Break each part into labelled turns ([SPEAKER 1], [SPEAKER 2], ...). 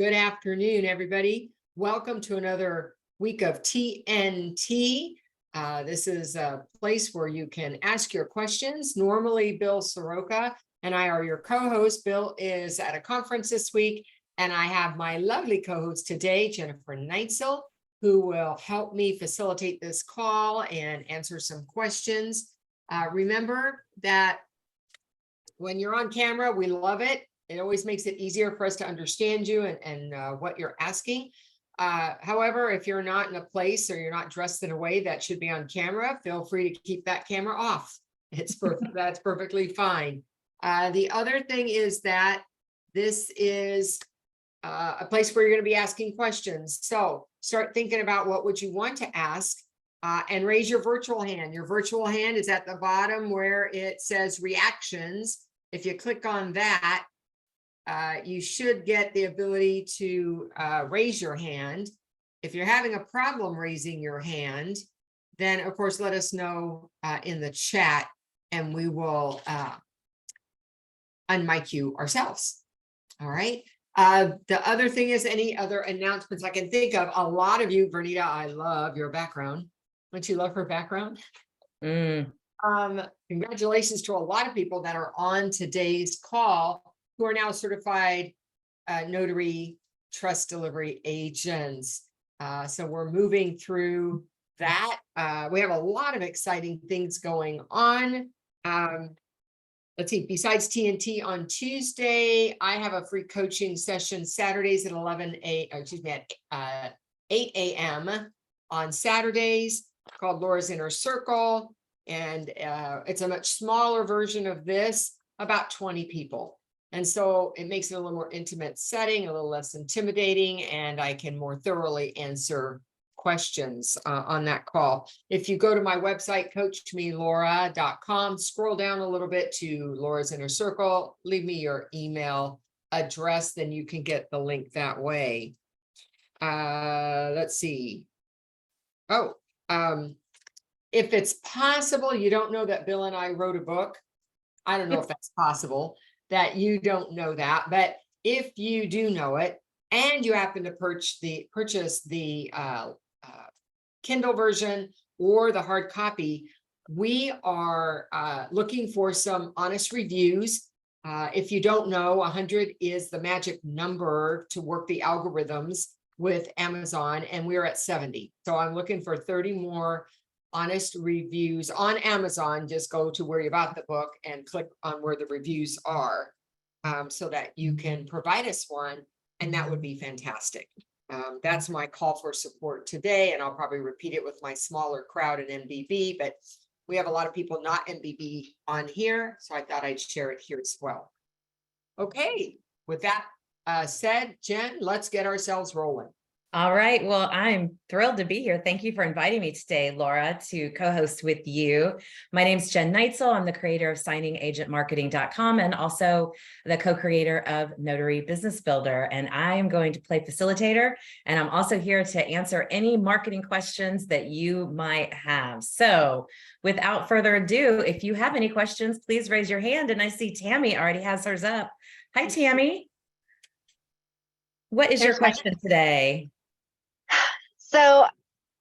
[SPEAKER 1] Good afternoon, everybody. Welcome to another week of TNT. This is a place where you can ask your questions. Normally, Bill Soroka and I are your co-hosts. Bill is at a conference this week, and I have my lovely co-host today, Jennifer Neitzel, who will help me facilitate this call and answer some questions. Remember that when you're on camera, we love it. It always makes it easier for us to understand you and what you're asking. However, if you're not in a place or you're not dressed in a way that should be on camera, feel free to keep that camera off. It's perfect. That's perfectly fine. The other thing is that this is a place where you're going to be asking questions. So start thinking about what would you want to ask and raise your virtual hand. Your virtual hand is at the bottom where it says reactions. If you click on that, you should get the ability to raise your hand. If you're having a problem raising your hand, then of course, let us know in the chat and we will unmic you ourselves. All right. The other thing is any other announcements I can think of. A lot of you, Vernita, I love your background. Don't you love her background? Congratulations to a lot of people that are on today's call who are now certified notary trust delivery agents. So we're moving through that. We have a lot of exciting things going on. Let's see, besides TNT on Tuesday, I have a free coaching session Saturdays at 8 a.m. on Saturdays called Laura's Inner Circle. And it's a much smaller version of this, about 20 people. And so it makes it a little more intimate setting, a little less intimidating, and I can more thoroughly answer questions on that call. If you go to my website, coachmelaura.com, scroll down a little bit to Laura's Inner Circle, leave me your email address, then you can get the link that way. Let's see. If it's possible, you don't know that Bill and I wrote a book. I don't know if that's possible, that you don't know that, but if you do know it and you happen to purchase the Kindle version or the hard copy, we are looking for some honest reviews. If you don't know, 100 is the magic number to work the algorithms with Amazon, and we're at 70. So I'm looking for 30 more honest reviews on Amazon. Just go to where you bought the book and click on where the reviews are so that you can provide us one, and that would be fantastic. That's my call for support today, and I'll probably repeat it with my smaller crowd in MBB, but we have a lot of people not MBB on here, so I thought I'd share it here as well. Okay, with that said, Jen, let's get ourselves rolling.
[SPEAKER 2] All right. Well, I'm thrilled to be here. Thank you for inviting me today, Laura, to co-host with you. My name's Jen Neitzel. I'm the creator of signingagentmarketing.com and also the co-creator of Notary Business Builder. And I am going to play facilitator. And I'm also here to answer any marketing questions that you might have. So without further ado, if you have any questions, please raise your hand. And I see Tammy already has hers up. Hi, Tammy. What is your question today?
[SPEAKER 3] So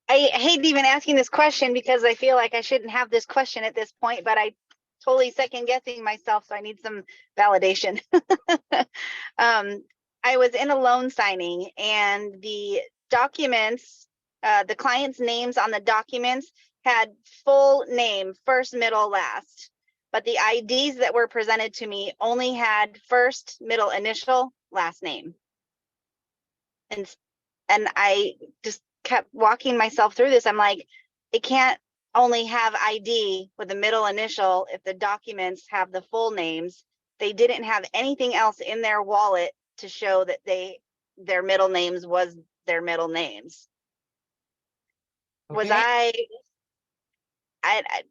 [SPEAKER 3] I hate even asking this question because I feel like I shouldn't have this question at this point, but I totally second guessing myself. So I need some validation. I was in a loan signing and the documents, the client's names on the documents had full name, first, middle, last, but the IDs that were presented to me only had first, middle, initial, last name. And I just kept walking myself through this. I'm like, it can't only have ID with a middle initial if the documents have the full names. They didn't have anything else in their wallet to show that their middle names was their middle names. Okay. Was I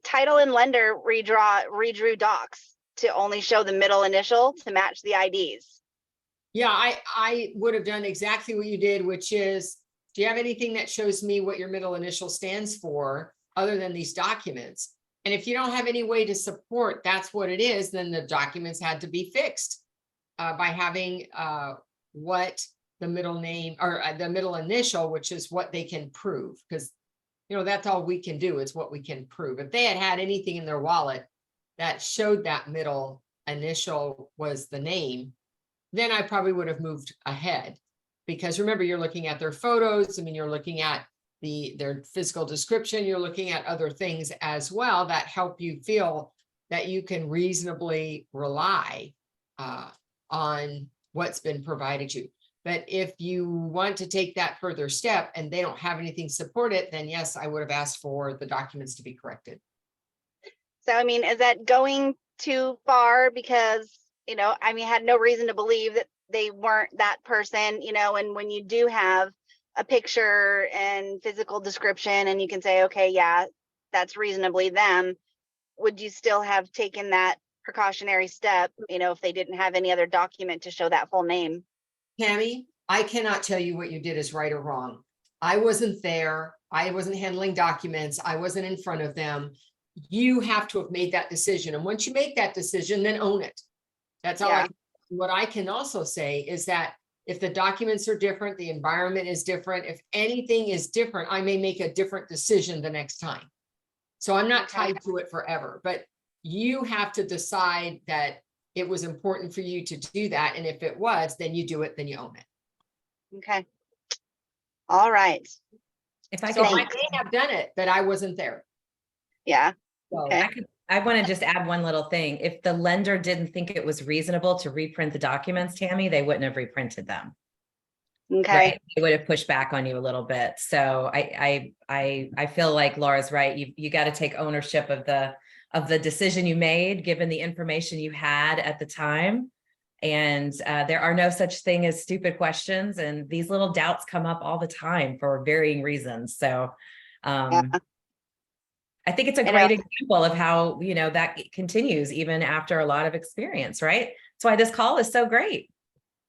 [SPEAKER 3] title and lender redrew docs to only show the middle initial to match the IDs.
[SPEAKER 1] Yeah, I would have done exactly what you did, which is, do you have anything that shows me what your middle initial stands for other than these documents? And if you don't have any way to support that's what it is, then the documents had to be fixed by having what the middle name or the middle initial, which is what they can prove, because that's all we can do is what we can prove. If they had had anything in their wallet that showed that middle initial was the name, then I probably would have moved ahead. Because remember, you're looking at their photos. I mean, you're looking at their physical description. You're looking at other things as well that help you feel that you can reasonably rely on what's been provided you. But if you want to take that further step and they don't have anything to support it, then yes, I would have asked for the documents to be corrected.
[SPEAKER 3] So, I mean, is that going too far? Because, I mean, I had no reason to believe that they weren't that person, and when you do have a picture and physical description and you can say, okay, yeah, that's reasonably them, would you still have taken that precautionary step, if they didn't have any other document to show that full name?
[SPEAKER 1] Tammy, I cannot tell you what you did is right or wrong. I wasn't there. I wasn't handling documents. I wasn't in front of them. You have to have made that decision. And once you make that decision, then own it. That's all.
[SPEAKER 3] Yeah.
[SPEAKER 1] What I can also say is that if the documents are different, the environment is different, if anything is different, I may make a different decision the next time. So I'm not tied to it forever, but you have to decide that it was important for you to do that. And if it was, then you do it, then you own it.
[SPEAKER 3] Okay. All right.
[SPEAKER 2] If I
[SPEAKER 1] So
[SPEAKER 2] could,
[SPEAKER 1] I may have done it, but I wasn't there.
[SPEAKER 3] Yeah.
[SPEAKER 1] So
[SPEAKER 3] Okay.
[SPEAKER 2] I want to just add one little thing. If the lender didn't think it was reasonable to reprint the documents, Tammy, they wouldn't have reprinted them.
[SPEAKER 3] Okay.
[SPEAKER 2] Right? They would have pushed back on you a little bit. So I feel like Laura's right. You got to take ownership of the decision you made, given the information you had at the time. And there are no such thing as stupid questions. And these little doubts come up all the time for varying reasons. So I think it's a great example of how, that continues even after a lot of experience, right? That's why this call is so great.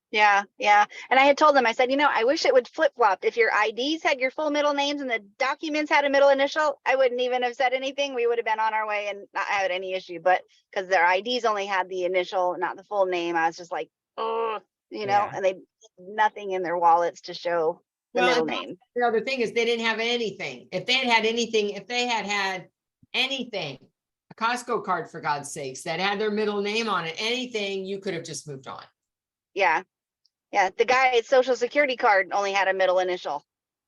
[SPEAKER 3] Yeah. Yeah. And I had told them, I said, I wish it would flip flop. If your IDs had your full middle names and the documents had a middle initial, I wouldn't even have said anything. We would have been on our way and not had any issue. But because their IDs only had the initial, not the full name, I was just like, oh, and they nothing in their wallets to show the middle name.
[SPEAKER 1] The other thing is they didn't have anything. If they had anything, if they had anything, a Costco card, for God's sakes, that had their middle name on it, anything, you could have just moved on.
[SPEAKER 3] Yeah. Yeah. The guy's social security card only had a middle initial.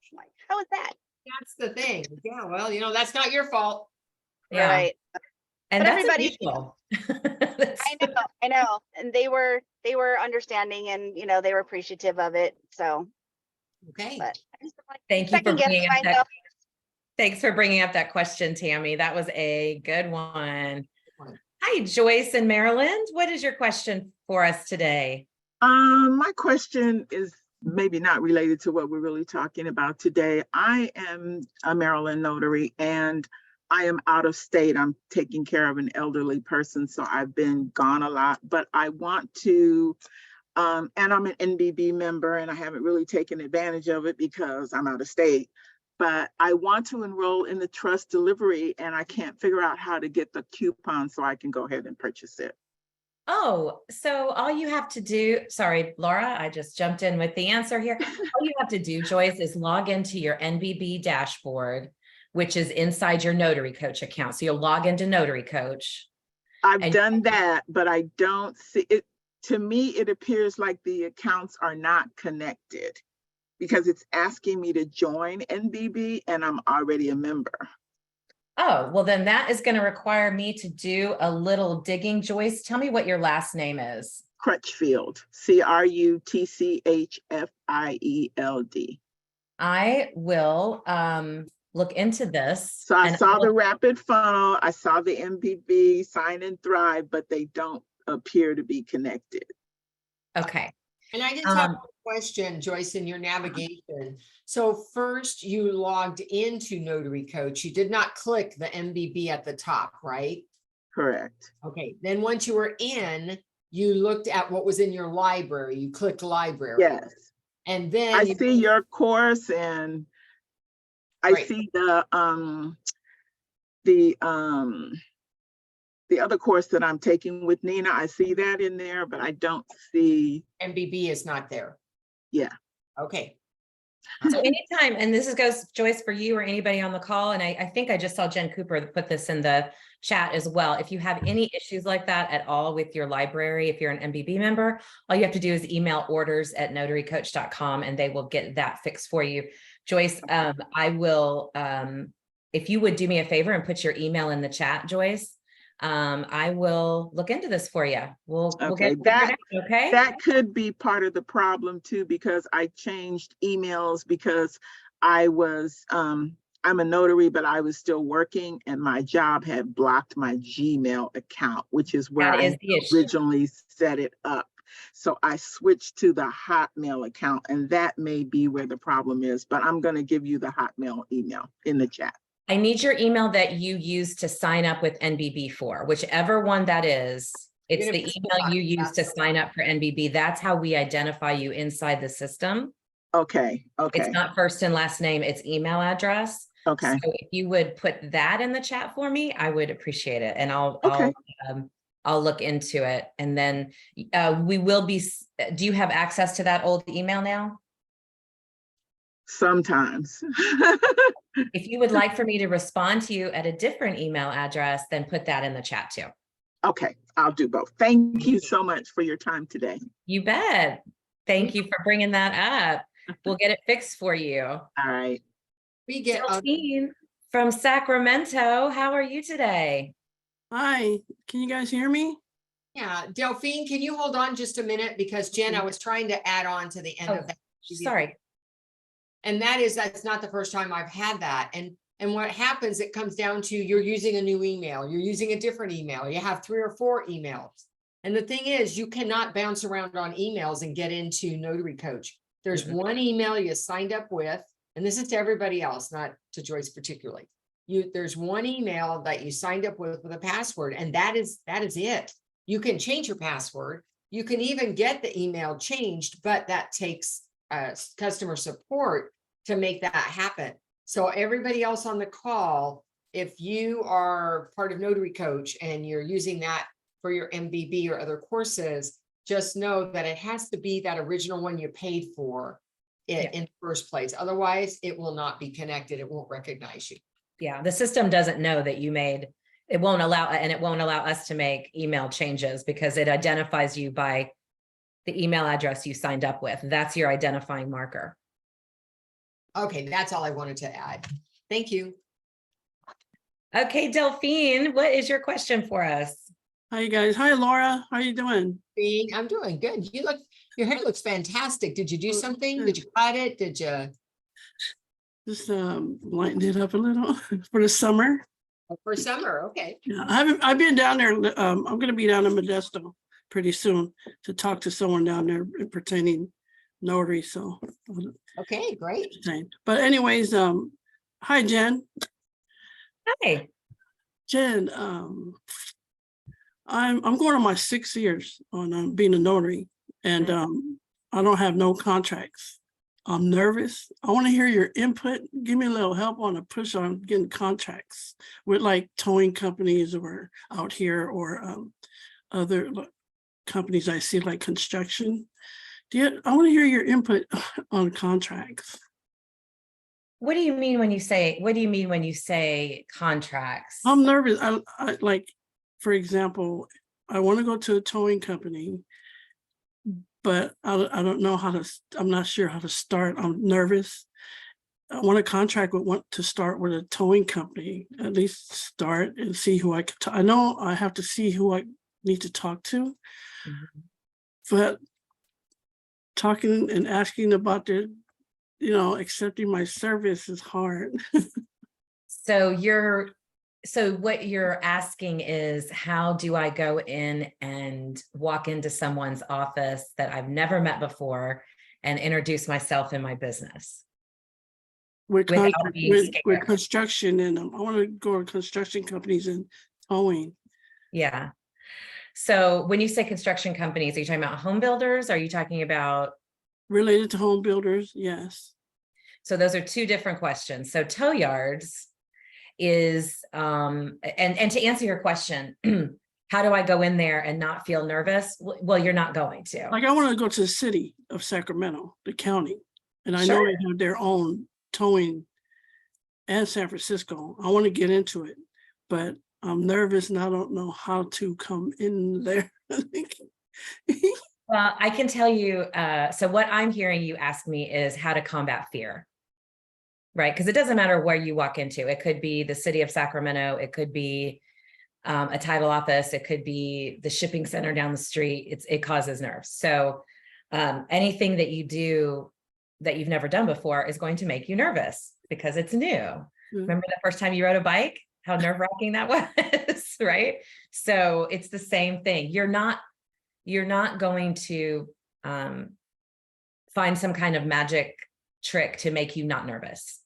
[SPEAKER 3] I'm like, how is that?
[SPEAKER 1] That's the thing. Yeah. Well, that's not your fault.
[SPEAKER 2] Yeah.
[SPEAKER 3] Right.
[SPEAKER 2] And
[SPEAKER 3] but
[SPEAKER 2] that's
[SPEAKER 3] everybody,
[SPEAKER 2] unusual.
[SPEAKER 3] I know. And they were understanding and, they were appreciative of it. So.
[SPEAKER 1] Okay.
[SPEAKER 3] But
[SPEAKER 2] thank you for bringing up that. Thanks for bringing up that question, Tammy. That was a good one. Hi, Joyce in Maryland. What is your question for us today?
[SPEAKER 4] My question is maybe not related to what we're really talking about today. I am a Maryland notary and I am out of state. I'm taking care of an elderly person, so I've been gone a lot, but I want to, and I'm an NBB member and I haven't really taken advantage of it because I'm out of state, but I want to enroll in the trust delivery and I can't figure out how to get the coupon so I can go ahead and purchase it.
[SPEAKER 2] Oh, so all you have to do, sorry, Laura, I just jumped in with the answer here. All you have to do, Joyce, is log into your NBB dashboard, which is inside your Notary Coach account. So you'll log into Notary Coach.
[SPEAKER 4] I've done that, but I don't see it. To me, it appears like the accounts are not connected because it's asking me to join NBB and I'm already a member.
[SPEAKER 2] Oh, well, then that is going to require me to do a little digging. Joyce, tell me what your last name is.
[SPEAKER 4] Crutchfield, Crutchfield.
[SPEAKER 2] I will look into this.
[SPEAKER 4] So I saw the rapid funnel, I saw the NBB sign and thrive, but they don't appear to be connected.
[SPEAKER 2] Okay.
[SPEAKER 1] And I just have a question, Joyce, in your navigation. So first you logged into Notary Coach. You did not click the NBB at the top, right?
[SPEAKER 4] Correct.
[SPEAKER 1] Okay. Then once you were in, you looked at what was in your library. You clicked library.
[SPEAKER 4] Yes.
[SPEAKER 1] And then
[SPEAKER 4] I see your course and I see the other course that I'm taking with Nina. I see that in there, but I don't see.
[SPEAKER 1] NBB is not there.
[SPEAKER 4] Yeah.
[SPEAKER 1] Okay.
[SPEAKER 2] So anytime, and goes, Joyce, for you or anybody on the call, and I think I just saw Jen Cooper put this in the chat as well. If you have any issues like that at all with your library, if you're an MBB member, all you have to do is email orders@notarycoach.com and they will get that fixed for you. Joyce, I will, if you would do me a favor and put your email in the chat, Joyce, I will look into this for you. We'll get
[SPEAKER 4] Okay,
[SPEAKER 2] it figured out, okay?
[SPEAKER 4] that could be part of the problem too, because I changed emails because I was, I'm a notary, but I was still working and my job had blocked my Gmail account, which is where
[SPEAKER 2] That is
[SPEAKER 4] I
[SPEAKER 2] the issue.
[SPEAKER 4] originally set it up. So I switched to the Hotmail account, and that may be where the problem is, but I'm going to give you the Hotmail email in the chat.
[SPEAKER 2] I need your email that you use to sign up with NBB for, whichever one that is. It's
[SPEAKER 1] You're
[SPEAKER 2] the
[SPEAKER 1] gonna
[SPEAKER 2] email you use to sign up for NBB. That's how we identify you inside the system.
[SPEAKER 4] Okay,
[SPEAKER 2] It's
[SPEAKER 4] okay,
[SPEAKER 2] not first and last name, it's email address.
[SPEAKER 4] okay,
[SPEAKER 2] So if you would put that in the chat for me, I would appreciate it. And
[SPEAKER 4] okay.
[SPEAKER 2] I'll look into it. And then we will be, do you have access to that old email now?
[SPEAKER 4] Sometimes.
[SPEAKER 2] If you would like for me to respond to you at a different email address, then put that in the chat too.
[SPEAKER 4] Okay, I'll do both. Thank you so much for your time today.
[SPEAKER 2] You bet. Thank you for bringing that up. We'll get it fixed for you.
[SPEAKER 4] All right.
[SPEAKER 1] We get,
[SPEAKER 2] Delphine from Sacramento, how are you today?
[SPEAKER 5] Hi, can you guys hear me?
[SPEAKER 1] yeah, Delphine, can you hold on just a minute? Because Jen, I was trying to add on to the end
[SPEAKER 2] Oh,
[SPEAKER 1] of that.
[SPEAKER 2] sorry.
[SPEAKER 1] And that's not the first time I've had that. And what happens, it comes down to you're using a new email, you're using a different email, you have 3 or 4 emails. And the thing is, you cannot bounce around on emails and get into Notary Coach. There's one email you signed up with, and this is to everybody else, not to Joyce particularly. There's one email that you signed up with a password, and that is it. You can change your password. You can even get the email changed, but that takes customer support to make that happen. So everybody else on the call, if you are part of Notary Coach and you're using that for your MBB or other courses, just know that it has to be that original one you paid for in the first place. Otherwise, it will not be connected. It won't recognize you.
[SPEAKER 2] Yeah, the system doesn't know that you made, it won't allow us to make email changes because it identifies you by the email address you signed up with. That's your identifying marker.
[SPEAKER 1] Okay, that's all I wanted to add. Thank you.
[SPEAKER 2] Okay, Delphine, what is your question for us?
[SPEAKER 5] Hi, you guys. Hi, Laura. How you doing?
[SPEAKER 1] I'm doing good. Your hair looks fantastic. Did you do something?
[SPEAKER 5] good.
[SPEAKER 1] Did you cut it? Did you?
[SPEAKER 5] Just lighten it up a little for the summer.
[SPEAKER 1] For summer, okay.
[SPEAKER 5] Yeah, I've been down there. I'm going to be down in Modesto pretty soon to talk to someone down there pertaining notary. So,
[SPEAKER 1] Okay, great.
[SPEAKER 5] but anyways, hi, Jen.
[SPEAKER 2] Hey,
[SPEAKER 5] Jen, I'm going on my 6 years on being a notary, and I don't have no contracts. I'm nervous. I want to hear your input. Give me a little help on a push on getting contracts with like towing companies or out here or other companies I see like construction. I want to hear your input on contracts.
[SPEAKER 2] what do you mean when you say contracts?
[SPEAKER 5] I'm nervous. I like, for example, I want to go to a towing company, but I don't know I'm not sure how to start. I'm nervous. I want a contract want to start with a towing company, at least start and see who I could I know I have to see who I need to talk to, but talking and asking about their, accepting my service is hard.
[SPEAKER 2] So what you're asking is, how do I go in and walk into someone's office that I've never met before and introduce myself and my business?
[SPEAKER 5] With
[SPEAKER 2] Without being scared.
[SPEAKER 5] construction, and I want to go to construction companies and towing.
[SPEAKER 2] Yeah. So when you say construction companies, are you talking about home builders? Are you talking about?
[SPEAKER 5] Related to home builders, yes.
[SPEAKER 2] So those are two different questions. So tow yards is, and to answer your question, how do I go in there and not feel nervous? Well, you're not going to.
[SPEAKER 5] Like I want to go to the city of Sacramento, the county. And I know
[SPEAKER 2] Sure.
[SPEAKER 5] they have their own towing and San Francisco. I want to get into it, but I'm nervous and I don't know how to come in there.
[SPEAKER 2] Well, I can tell you, so what I'm hearing you ask me is how to combat fear, right? Because it doesn't matter where you walk into. It could be the city of Sacramento. It could be a title office. It could be the shipping center down the street. It causes nerves. So anything that you do that you've never done before is going to make you nervous because it's new. Remember the first time you rode a bike, how nerve-wracking that was, right? So it's the same thing. You're not going to find some kind of magic trick to make you not nervous.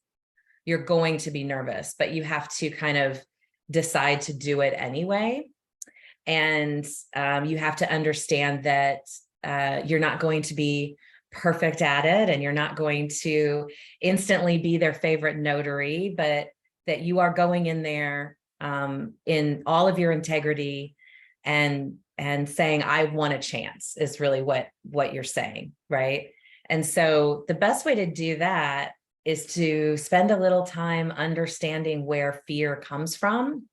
[SPEAKER 2] You're going to be nervous, but you have to kind of decide to do it anyway. And you have to understand that you're not going to be perfect at it, and you're not going to instantly be their favorite notary, but that you are going in there in all of your integrity and saying, I want a chance, is really what you're saying, right? And so the best way to do that is to spend a little time understanding where fear comes from,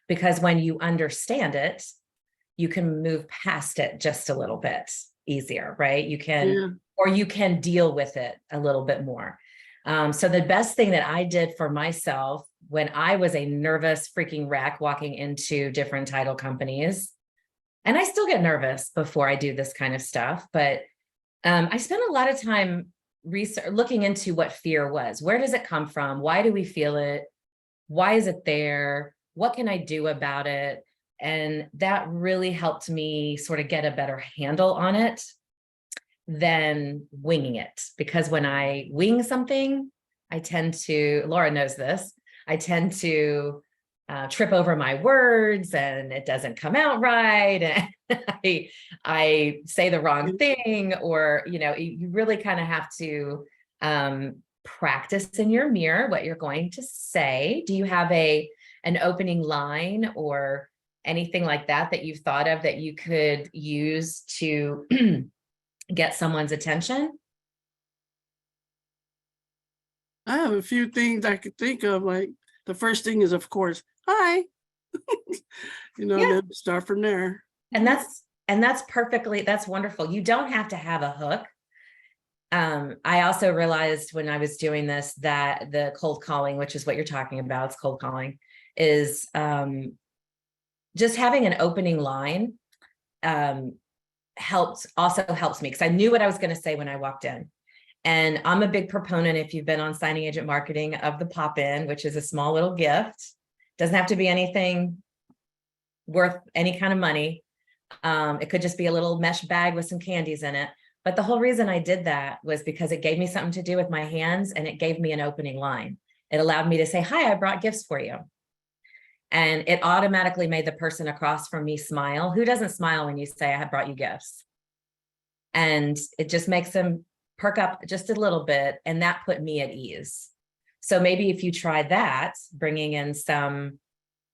[SPEAKER 2] because when you understand it, you can move past it just a little bit easier, right? You can, or you can deal with it a little bit more. So the best thing that I did for myself when I was a nervous freaking wreck walking into different title companies, and I still get nervous before I do this kind of stuff, but I spent a lot of time looking into what fear was. Where does it come from? Why do we feel it? Why is it there? What can I do about it? And that really helped me sort of get a better handle on it than winging it. Because when I wing something, I tend to, Laura knows this, I tend to trip over my words and it doesn't come out right. And I say the wrong thing, or, you really kind of have to practice in your mirror what you're going to say. Do you have an opening line or anything like that you've thought of that you could use to get someone's attention?
[SPEAKER 5] I have a few things I could think of. Like the first thing is, of course, hi. Then start from there.
[SPEAKER 2] And that's wonderful. You don't have to have a hook. I also realized when I was doing this that the cold calling, which is what you're talking about, it's cold calling, is just having an opening line helps me, because I knew what I was going to say when I walked in. And I'm a big proponent, if you've been on Signing Agent Marketing, of the pop-in, which is a small little gift. Doesn't have to be anything worth any kind of money. It could just be a little mesh bag with some candies in it. But the whole reason I did that was because it gave me something to do with my hands, and it gave me an opening line. It allowed me to say, hi, I brought gifts for you. And it automatically made the person across from me smile. Who doesn't smile when you say, I have brought you gifts? And it just makes them perk up just a little bit. And that put me at ease. So maybe if you try that, bringing in some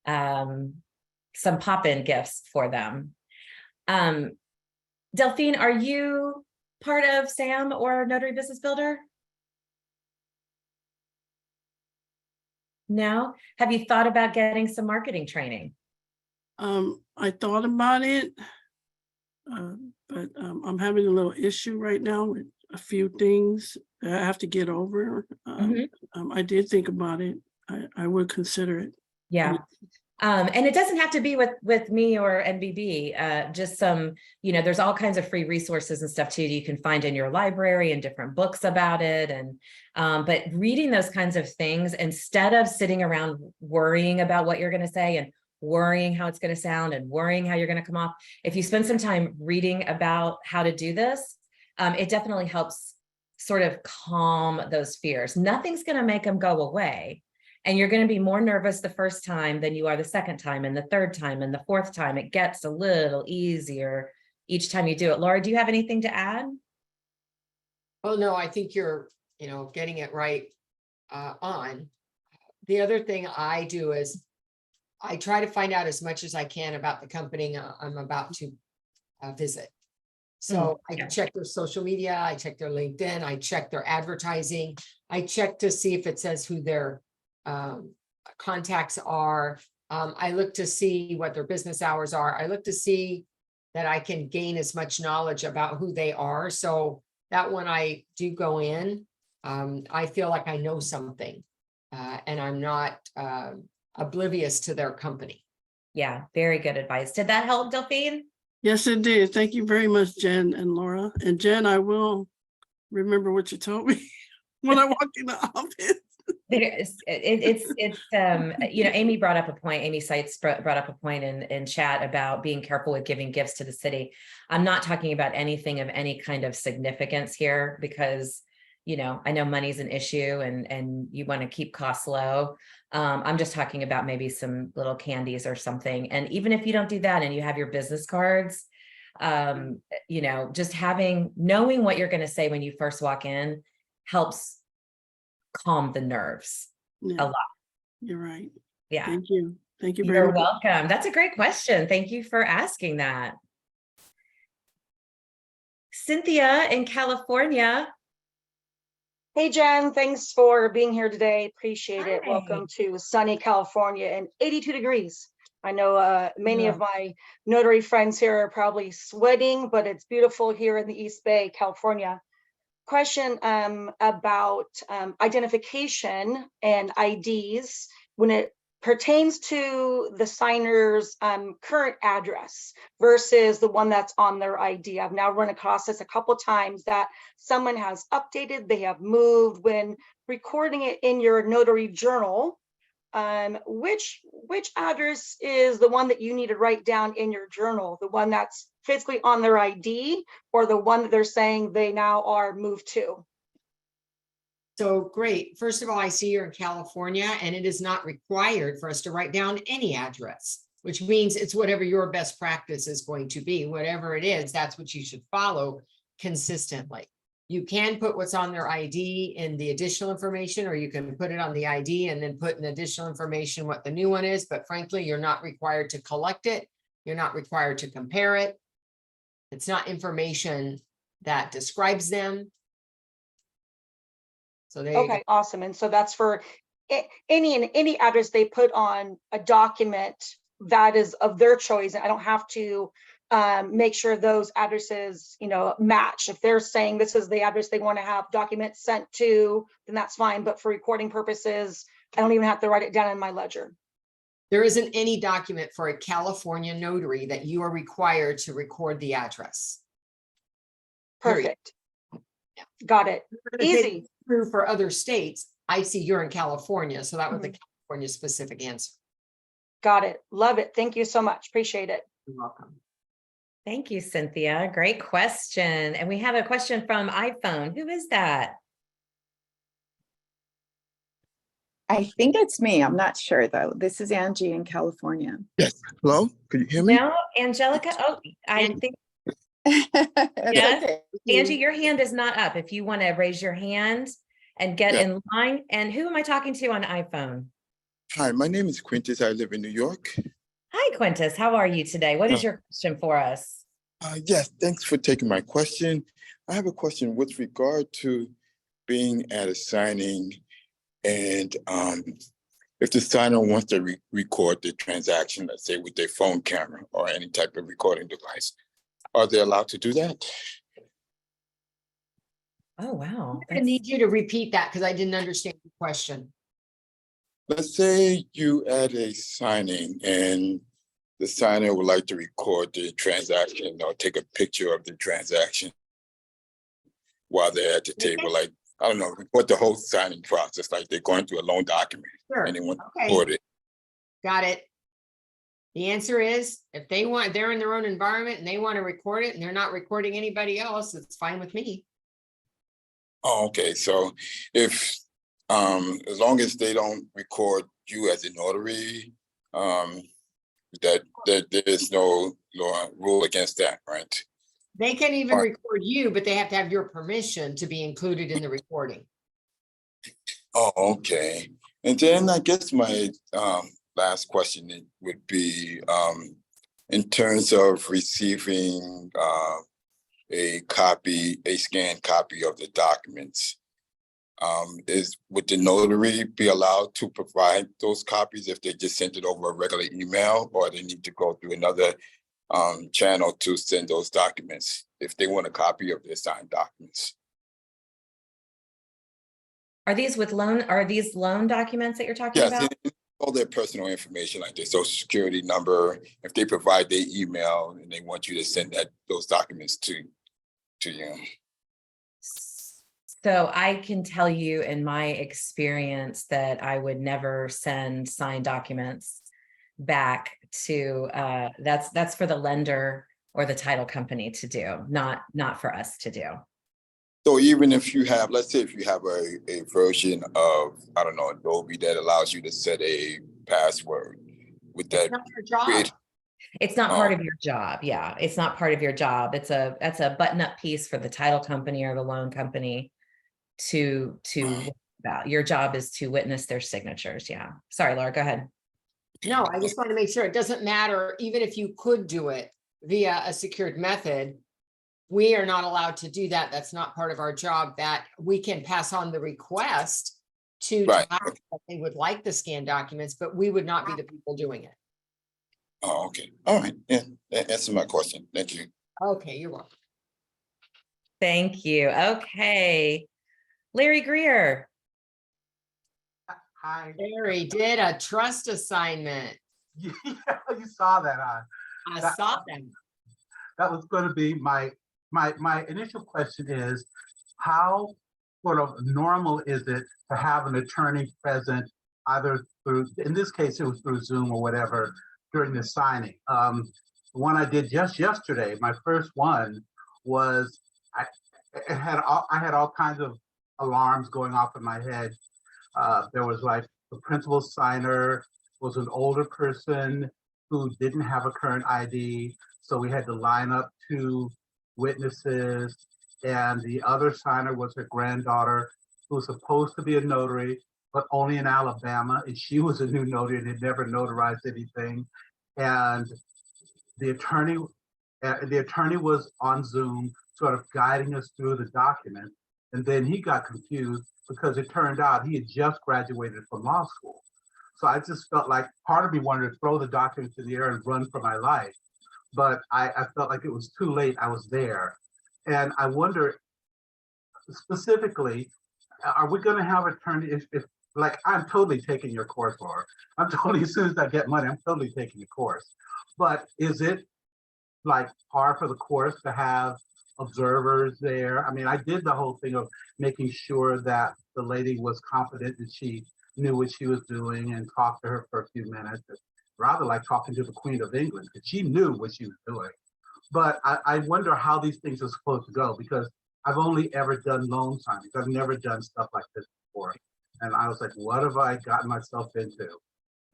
[SPEAKER 2] pop-in gifts for them. Delphine, are you part of SAM or Notary Business Builder? No? Have you thought about getting some marketing training?
[SPEAKER 5] I thought about it, but I'm having a little issue right now with a few things that I have to get over. I did think about it. I would consider it.
[SPEAKER 2] Yeah. And it doesn't have to be with me or NBB, just some, there's all kinds of free resources and stuff too that you can find in your library and different books about it. And, but reading those kinds of things, instead of sitting around worrying about what you're going to say and worrying how it's going to sound and worrying how you're going to come off, if you spend some time reading about how to do this, it definitely helps sort of calm those fears. Nothing's going to make them go away. And you're going to be more nervous the first time than you are the second time and the third time and the fourth time. It gets a little easier each time you do it. Laura, do you have anything to add?
[SPEAKER 1] Oh, no, I think you're, getting it right on. The other thing I do is I try to find out as much as I can about the company I'm about to visit. So I
[SPEAKER 2] yeah.
[SPEAKER 1] check their social media, I check their LinkedIn, I check their advertising. I check to see if it says who their contacts are. I look to see what their business hours are. I look to see that I can gain as much knowledge about who they are. So that when I do go in, I feel like I know something and I'm not oblivious to their company.
[SPEAKER 2] Yeah, very good advice. Did that help, Delphine?
[SPEAKER 5] Yes, it did. Thank you very much, Jen and Laura. And Jen, I will remember what you told me when I walk in the office.
[SPEAKER 2] Amy brought up a point, Amy Seitz brought up a point in chat about being careful with giving gifts to the city. I'm not talking about anything of any kind of significance here because, I know money's an issue and you want to keep costs low. I'm just talking about maybe some little candies or something. And even if you don't do that and you have your business cards, just knowing what you're going to say when you first walk in helps calm the nerves a lot.
[SPEAKER 5] You're right.
[SPEAKER 2] Yeah.
[SPEAKER 5] Thank you. Thank you very
[SPEAKER 2] You're
[SPEAKER 5] much.
[SPEAKER 2] welcome. That's a great question. Thank you for asking that. Cynthia in California.
[SPEAKER 6] Hey, Jen, thanks for being here today. Appreciate it.
[SPEAKER 2] Hi.
[SPEAKER 6] Welcome to sunny California and 82 degrees. I know many of my notary friends here are probably sweating, but it's beautiful here in the East Bay, California. Question about identification and IDs when it pertains to the signer's current address versus the one that's on their ID. I've now run across this a couple times that someone has updated, they have moved when recording it in your notary journal. Which address is the one that you need to write down in your journal? The one that's physically on their ID or the one that they're saying they now are moved to?
[SPEAKER 1] So great. First of all, I see you're in California and it is not required for us to write down any address, which means it's whatever your best practice is going to be. Whatever it is, that's what you should follow consistently. You can put what's on their ID in the additional information, or you can put it on the ID and then put in additional information what the new one is. But frankly, you're not required to collect it. You're not required to compare it. It's not information that describes them. So there you go.
[SPEAKER 6] Okay, awesome. And so that's for any address they put on a document that is of their choice. And I don't have to make sure those addresses, match. If they're saying this is the address they want to have documents sent to, then that's fine. But for recording purposes, I don't even have to write it down in my ledger.
[SPEAKER 1] There isn't any document for a California notary that you are required to record the address.
[SPEAKER 6] Perfect. Got it. Easy.
[SPEAKER 1] True for other states. I see you're in California, so that was the California specific answer.
[SPEAKER 6] Got it. Love it. Thank you so much. Appreciate it.
[SPEAKER 1] You're welcome.
[SPEAKER 2] Thank you, Cynthia. Great question. And we have a question from iPhone. Who is that?
[SPEAKER 7] I think it's me. I'm not sure though. This is Angie in California.
[SPEAKER 8] Yes. Hello? Can you hear me?
[SPEAKER 2] No, Angelica. Oh, I think.
[SPEAKER 7] It's
[SPEAKER 2] Yes.
[SPEAKER 7] okay.
[SPEAKER 2] Angie, your hand is not up. If you want to raise your hand and get in line. And who am I talking to on iPhone?
[SPEAKER 8] Hi, my name is Quintus. I live in New York.
[SPEAKER 2] Hi, Quintus. How are you today? What is your question for us?
[SPEAKER 8] Yes, thanks for taking my question. I have a question with regard to being at a signing and if the signer wants to record the transaction, let's say with their phone camera or any type of recording device, are they allowed to do that?
[SPEAKER 2] Oh, wow.
[SPEAKER 1] I need you to repeat that because I didn't understand the question.
[SPEAKER 8] Let's say you at a signing and the signer would like to record the transaction or take a picture of the transaction while they're at the table, like, I don't know, record the whole signing process, like they're going through a loan document.
[SPEAKER 1] Sure.
[SPEAKER 8] And they want to
[SPEAKER 1] Okay.
[SPEAKER 8] record it.
[SPEAKER 1] Got it. The answer is if they're in their own environment and they want to record it and they're not recording anybody else, it's fine with me.
[SPEAKER 8] Oh, okay. So if, as long as they don't record you as a notary, that there is no law rule against that, right?
[SPEAKER 1] They can even
[SPEAKER 8] All right.
[SPEAKER 1] record you, but they have to have your permission to be included in the recording.
[SPEAKER 8] Oh, okay. And then I guess my last question would be in terms of receiving a copy, a scanned copy of the documents. Would the notary be allowed to provide those copies if they just sent it over a regular email, or they need to go through another channel to send those documents if they want a copy of their signed documents?
[SPEAKER 2] Are these loan documents that you're talking
[SPEAKER 8] Yes,
[SPEAKER 2] about?
[SPEAKER 8] all their personal information, like their social security number, if they provide their email and they want you to send those documents to you.
[SPEAKER 2] So I can tell you in my experience that I would never send signed documents back to, that's for the lender or the title company to do, not for us to do.
[SPEAKER 8] So even if you have, let's say if you have a version of, I don't know, Adobe that allows you to set a password, would that
[SPEAKER 1] It's not your job.
[SPEAKER 8] create?
[SPEAKER 2] It's not part of your job. Yeah, it's not part of your job. That's a button-up piece for the title company or the loan company to about. Your job is to witness their signatures. Yeah. Sorry, Laura, go ahead.
[SPEAKER 1] No, I just want to make sure it doesn't matter, even if you could do it via a secured method, we are not allowed to do that. That's not part of our job. That we can pass on the request to
[SPEAKER 8] Right.
[SPEAKER 1] that they would like the scanned documents, but we would not be the people doing it.
[SPEAKER 8] Oh, okay. All right. Yeah, that answers my question. Thank you.
[SPEAKER 1] Okay, you're welcome.
[SPEAKER 2] Thank you. Okay. Larry Greer.
[SPEAKER 9] Hi.
[SPEAKER 1] Larry did a trust assignment.
[SPEAKER 9] Yeah, you saw that, huh?
[SPEAKER 1] I
[SPEAKER 9] That-
[SPEAKER 1] saw them.
[SPEAKER 9] That was going to be my initial question is, how sort of normal is it to have an attorney present, either through, in this case, it was through Zoom or whatever, during the signing? The one I did just yesterday, my first one, was I had all kinds of alarms going off in my head. There was like the principal signer was an older person who didn't have a current ID. So we had to line up 2 witnesses, and the other signer was her granddaughter who was supposed to be a notary, but only in Alabama. And she was a new notary and had never notarized anything. And the attorney was on Zoom, sort of guiding us through the document. And then he got confused because it turned out he had just graduated from law school. So I just felt like part of me wanted to throw the documents in the air and run for my life. But I felt like it was too late. I was there. And I wonder specifically, are we going to have attorney if like I'm totally taking your course, Laura. I'm totally, as soon as I get money, I'm totally taking the course. But is it like par for the course to have observers there? I mean, I did the whole thing of making sure that the lady was confident that she knew what she was doing and talked to her for a few minutes. It's rather like talking to the Queen of England, because she knew what she was doing. But I wonder how these things are supposed to go, because I've only ever done loan signings. I've never done stuff like this before. And I was like, what have I gotten myself into?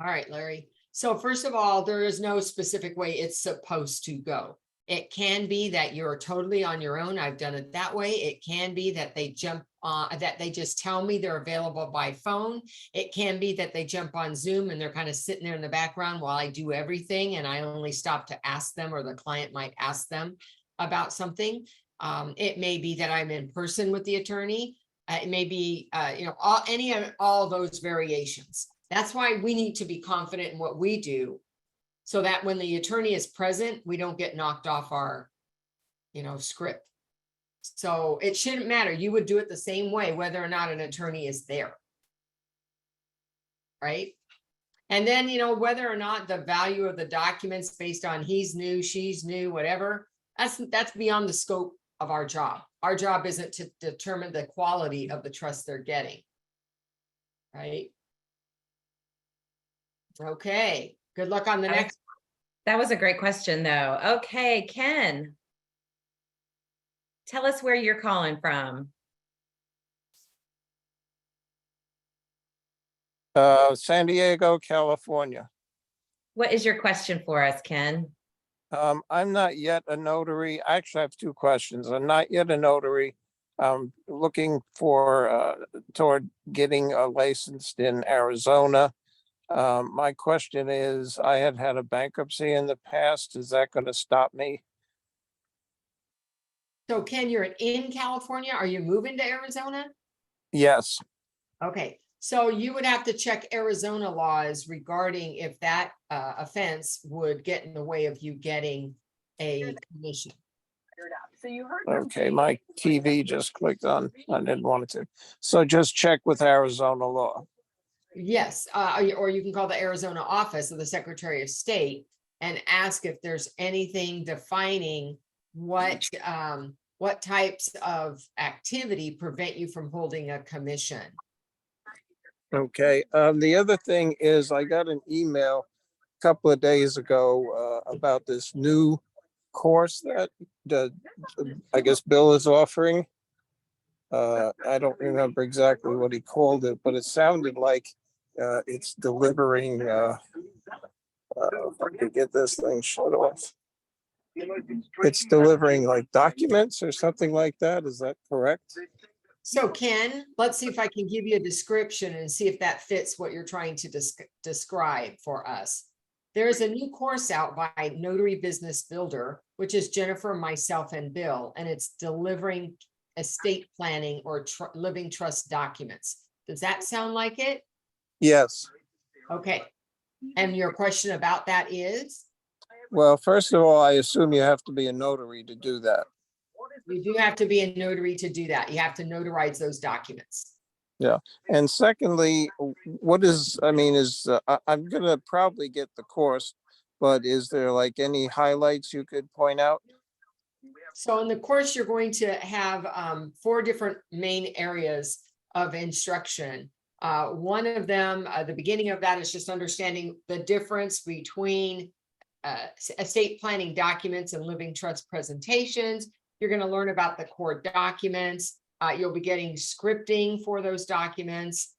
[SPEAKER 1] All right, Larry. So first of all, there is no specific way it's supposed to go. It can be that you're totally on your own. I've done it that way. It can be that they jump on, that they just tell me they're available by phone. It can be that they jump on Zoom and they're kind of sitting there in the background while I do everything, and I only stop to ask them, or the client might ask them about something. It may be that I'm in person with the attorney. It may be, all those variations. That's why we need to be confident in what we do, so that when the attorney is present, we don't get knocked off our, script. So it shouldn't matter. You would do it the same way, whether or not an attorney is there. Right? And then, whether or not the value of the documents based on he's new, she's new, whatever, that's beyond the scope of our job. Our job isn't to determine the quality of the trust they're getting. Right? Okay. Good luck on the next.
[SPEAKER 2] That was a great question, though. Okay, Ken, tell us where you're calling from.
[SPEAKER 10] San Diego, California.
[SPEAKER 2] What is your question for us, Ken?
[SPEAKER 10] I'm not yet a notary. I actually have 2 questions. I'm not yet a notary. I'm looking toward getting licensed in Arizona. My question is, I had a bankruptcy in the past. Is that going to stop me?
[SPEAKER 1] So Ken, you're in California. Are you moving to Arizona?
[SPEAKER 10] Yes.
[SPEAKER 1] Okay, so you would have to check Arizona laws regarding if that offense would get in the way of you getting a commission.
[SPEAKER 10] Okay, my TV just clicked on. I didn't want it to. So just check with Arizona law.
[SPEAKER 1] Yes, or you can call the Arizona office of the Secretary of State and ask if there's anything defining what types of activity prevent you from holding a commission.
[SPEAKER 10] Okay, the other thing is I got an email a couple of days ago about this new course that I guess Bill is offering. I don't remember exactly what he called it, but it sounded like it's delivering, if I could get this thing shut off. It's delivering like documents or something like that. Is that correct?
[SPEAKER 1] So Ken, let's see if I can give you a description and see if that fits what you're trying to describe for us. There is a new course out by Notary Business Builder, which is Jennifer, myself, and Bill, and it's delivering estate planning or living trust documents. Does that sound like it?
[SPEAKER 10] Yes.
[SPEAKER 1] Okay. And your question about that is?
[SPEAKER 10] Well, first of all, I assume you have to be a notary to do that.
[SPEAKER 1] You do have to be a notary to do that. You have to notarize those documents.
[SPEAKER 10] Yeah. And secondly, what is, I mean, I'm going to probably get the course, but is there like any highlights you could point out?
[SPEAKER 1] So in the course, you're going to have 4 different main areas of instruction. One of them, the beginning of that is just understanding the difference between estate planning documents and living trust presentations. You're going to learn about the core documents. You'll be getting scripting for those documents.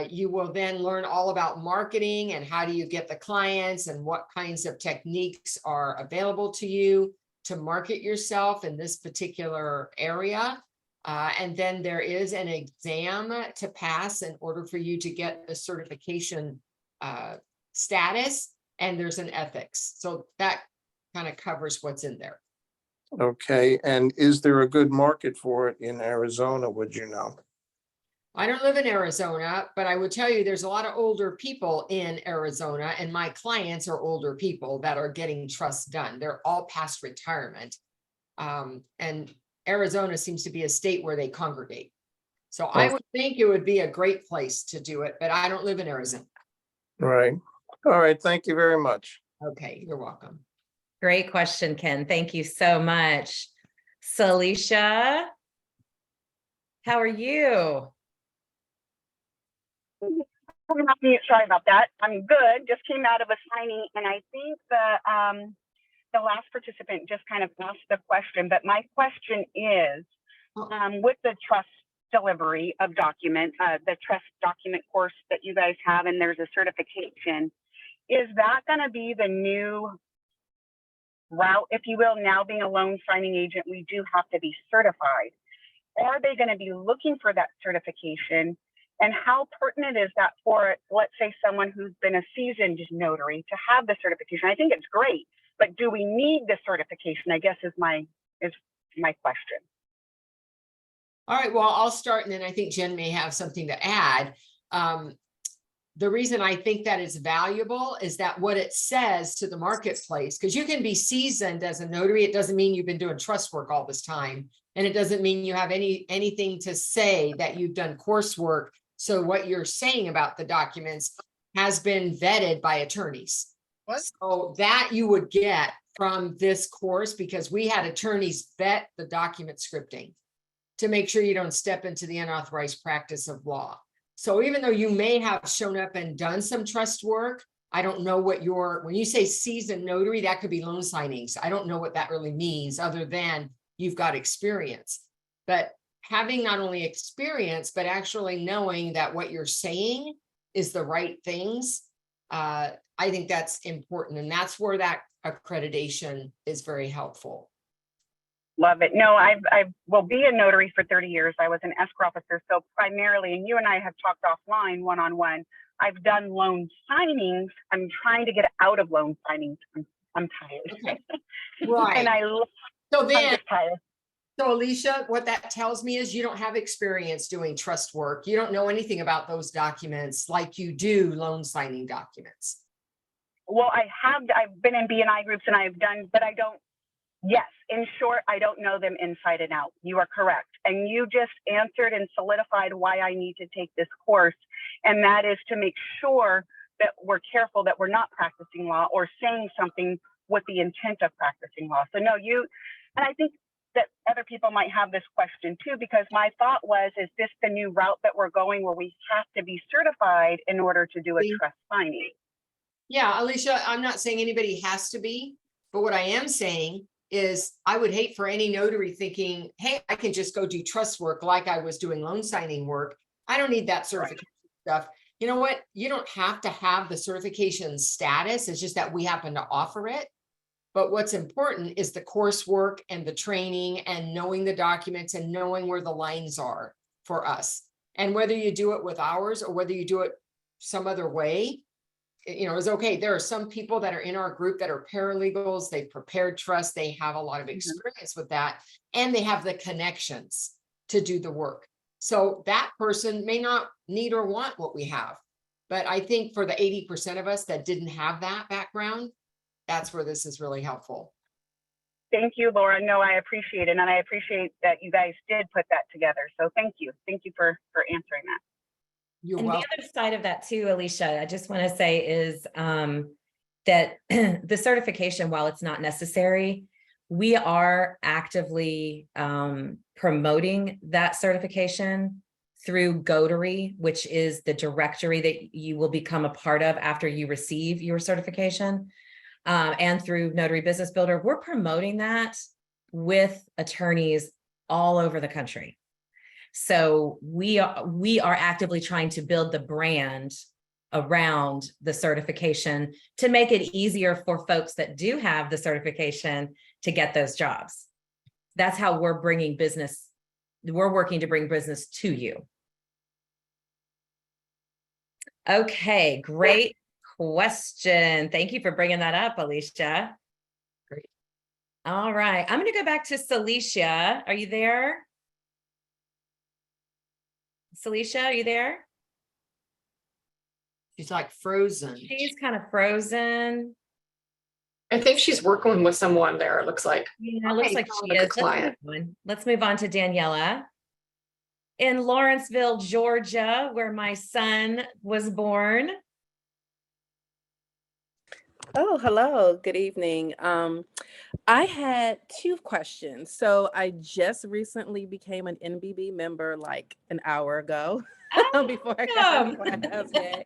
[SPEAKER 1] You will then learn all about marketing and how do you get the clients and what kinds of techniques are available to you to market yourself in this particular area. And then there is an exam to pass in order for you to get the certification status, and there's an ethics. So that kind of covers what's in there.
[SPEAKER 10] Okay. And is there a good market for it in Arizona? Would you know?
[SPEAKER 1] I don't live in Arizona, but I would tell you there's a lot of older people in Arizona, and my clients are older people that are getting trusts done. They're all past retirement. And Arizona seems to be a state where they congregate. So I would think it would be a great place to do it, but I don't live in Arizona.
[SPEAKER 10] Right. All right. Thank you very much.
[SPEAKER 1] Okay, you're welcome.
[SPEAKER 2] Great question, Ken. Thank you so much. Salisha, how are you?
[SPEAKER 11] Sorry about that. I'm good. Just came out of a signing, and I think the last participant just kind of asked the question. But my question is, with the trust delivery of documents, the trust document course that you guys have, and there's a certification, is that going to be the new route, if you will? Now, being a loan signing agent, we do have to be certified. Are they going to be looking for that certification? And how pertinent is that for, let's say, someone who's been a seasoned notary to have the certification? I think it's great, but do we need the certification, I guess is my question.
[SPEAKER 1] All right, well, I'll start, and then I think Jen may have something to add. The reason I think that is valuable is that what it says to the marketplace, because you can be seasoned as a notary. It doesn't mean you've been doing trust work all this time. And it doesn't mean you have anything to say that you've done coursework. So what you're saying about the documents has been vetted by attorneys. So that you would get from this course, because we had attorneys vet the document scripting to make sure you don't step into the unauthorized practice of law. So even though you may have shown up and done some trust work, I don't know what when you say seasoned notary, that could be loan signings. I don't know what that really means other than you've got experience. But having not only experience, but actually knowing that what you're saying is the right things, I think that's important. And that's where that accreditation is very helpful.
[SPEAKER 11] Love it. No, I will be a notary for 30 years. I was an escrow officer. So primarily, and you and I have talked offline one-on-one, I've done loan signings. I'm trying to get out of loan signings. I'm tired.
[SPEAKER 1] Okay. Right.
[SPEAKER 11] And I'm just tired.
[SPEAKER 1] So Alicia, what that tells me is you don't have experience doing trust work. You don't know anything about those documents like you do loan signing documents.
[SPEAKER 11] Well, I've been in BNI groups and I've done, but I don't, yes, in short, I don't know them inside and out. You are correct. And you just answered and solidified why I need to take this course. And that is to make sure that we're careful that we're not practicing law or saying something with the intent of practicing law. So no, and I think that other people might have this question too, because my thought was, is this the new route that we're going where we have to be certified in order to do a trust signing?
[SPEAKER 1] Yeah, Alicia, I'm not saying anybody has to be, but what I am saying is I would hate for any notary thinking, hey, I can just go do trust work like I was doing loan signing work. I don't need that certification stuff. You know what? You don't have to have the certification status. It's just that we happen to offer it. But what's important is the coursework and the training and knowing the documents and knowing where the lines are for us. And whether you do it with ours or whether you do it some other way, you know, is okay. There are some people that are in our group that are paralegals. They've prepared trust. They have a lot of experience with that, and they have the connections to do the work. So that person may not need or want what we have. But I think for the 80% of us that didn't have that background, that's where this is really helpful.
[SPEAKER 11] Thank you, Laura. No, I appreciate it. And I appreciate that you guys did put that together. So thank you. Thank you for answering that.
[SPEAKER 1] You're
[SPEAKER 2] And
[SPEAKER 1] welcome.
[SPEAKER 2] the other side of that too, Alicia, I just want to say is that the certification, while it's not necessary, we are actively promoting that certification through Notary, which is the directory that you will become a part of after you receive your certification, and through Notary Business Builder. We're promoting that with attorneys all over the country. So we are actively trying to build the brand around the certification to make it easier for folks that do have the certification to get those jobs. That's how we're bringing business. We're working to bring business to you. Okay, great question. Thank you for bringing that up, Alicia.
[SPEAKER 1] Great.
[SPEAKER 2] All right, I'm going to go back to Celicia. Are you there? Celicia, are you there?
[SPEAKER 1] She's like frozen.
[SPEAKER 2] She's kind of frozen.
[SPEAKER 12] I think she's working with someone there, it looks like.
[SPEAKER 2] Yeah, it looks
[SPEAKER 1] Okay,
[SPEAKER 2] like
[SPEAKER 12] sounds
[SPEAKER 2] she
[SPEAKER 12] like a
[SPEAKER 2] is.
[SPEAKER 12] client.
[SPEAKER 2] Let's move on to Daniela. In Lawrenceville, Georgia, where my son was born.
[SPEAKER 13] Oh, hello. Good evening. I had two questions. So I just recently became an NBB member like an hour ago before I got on Class Day.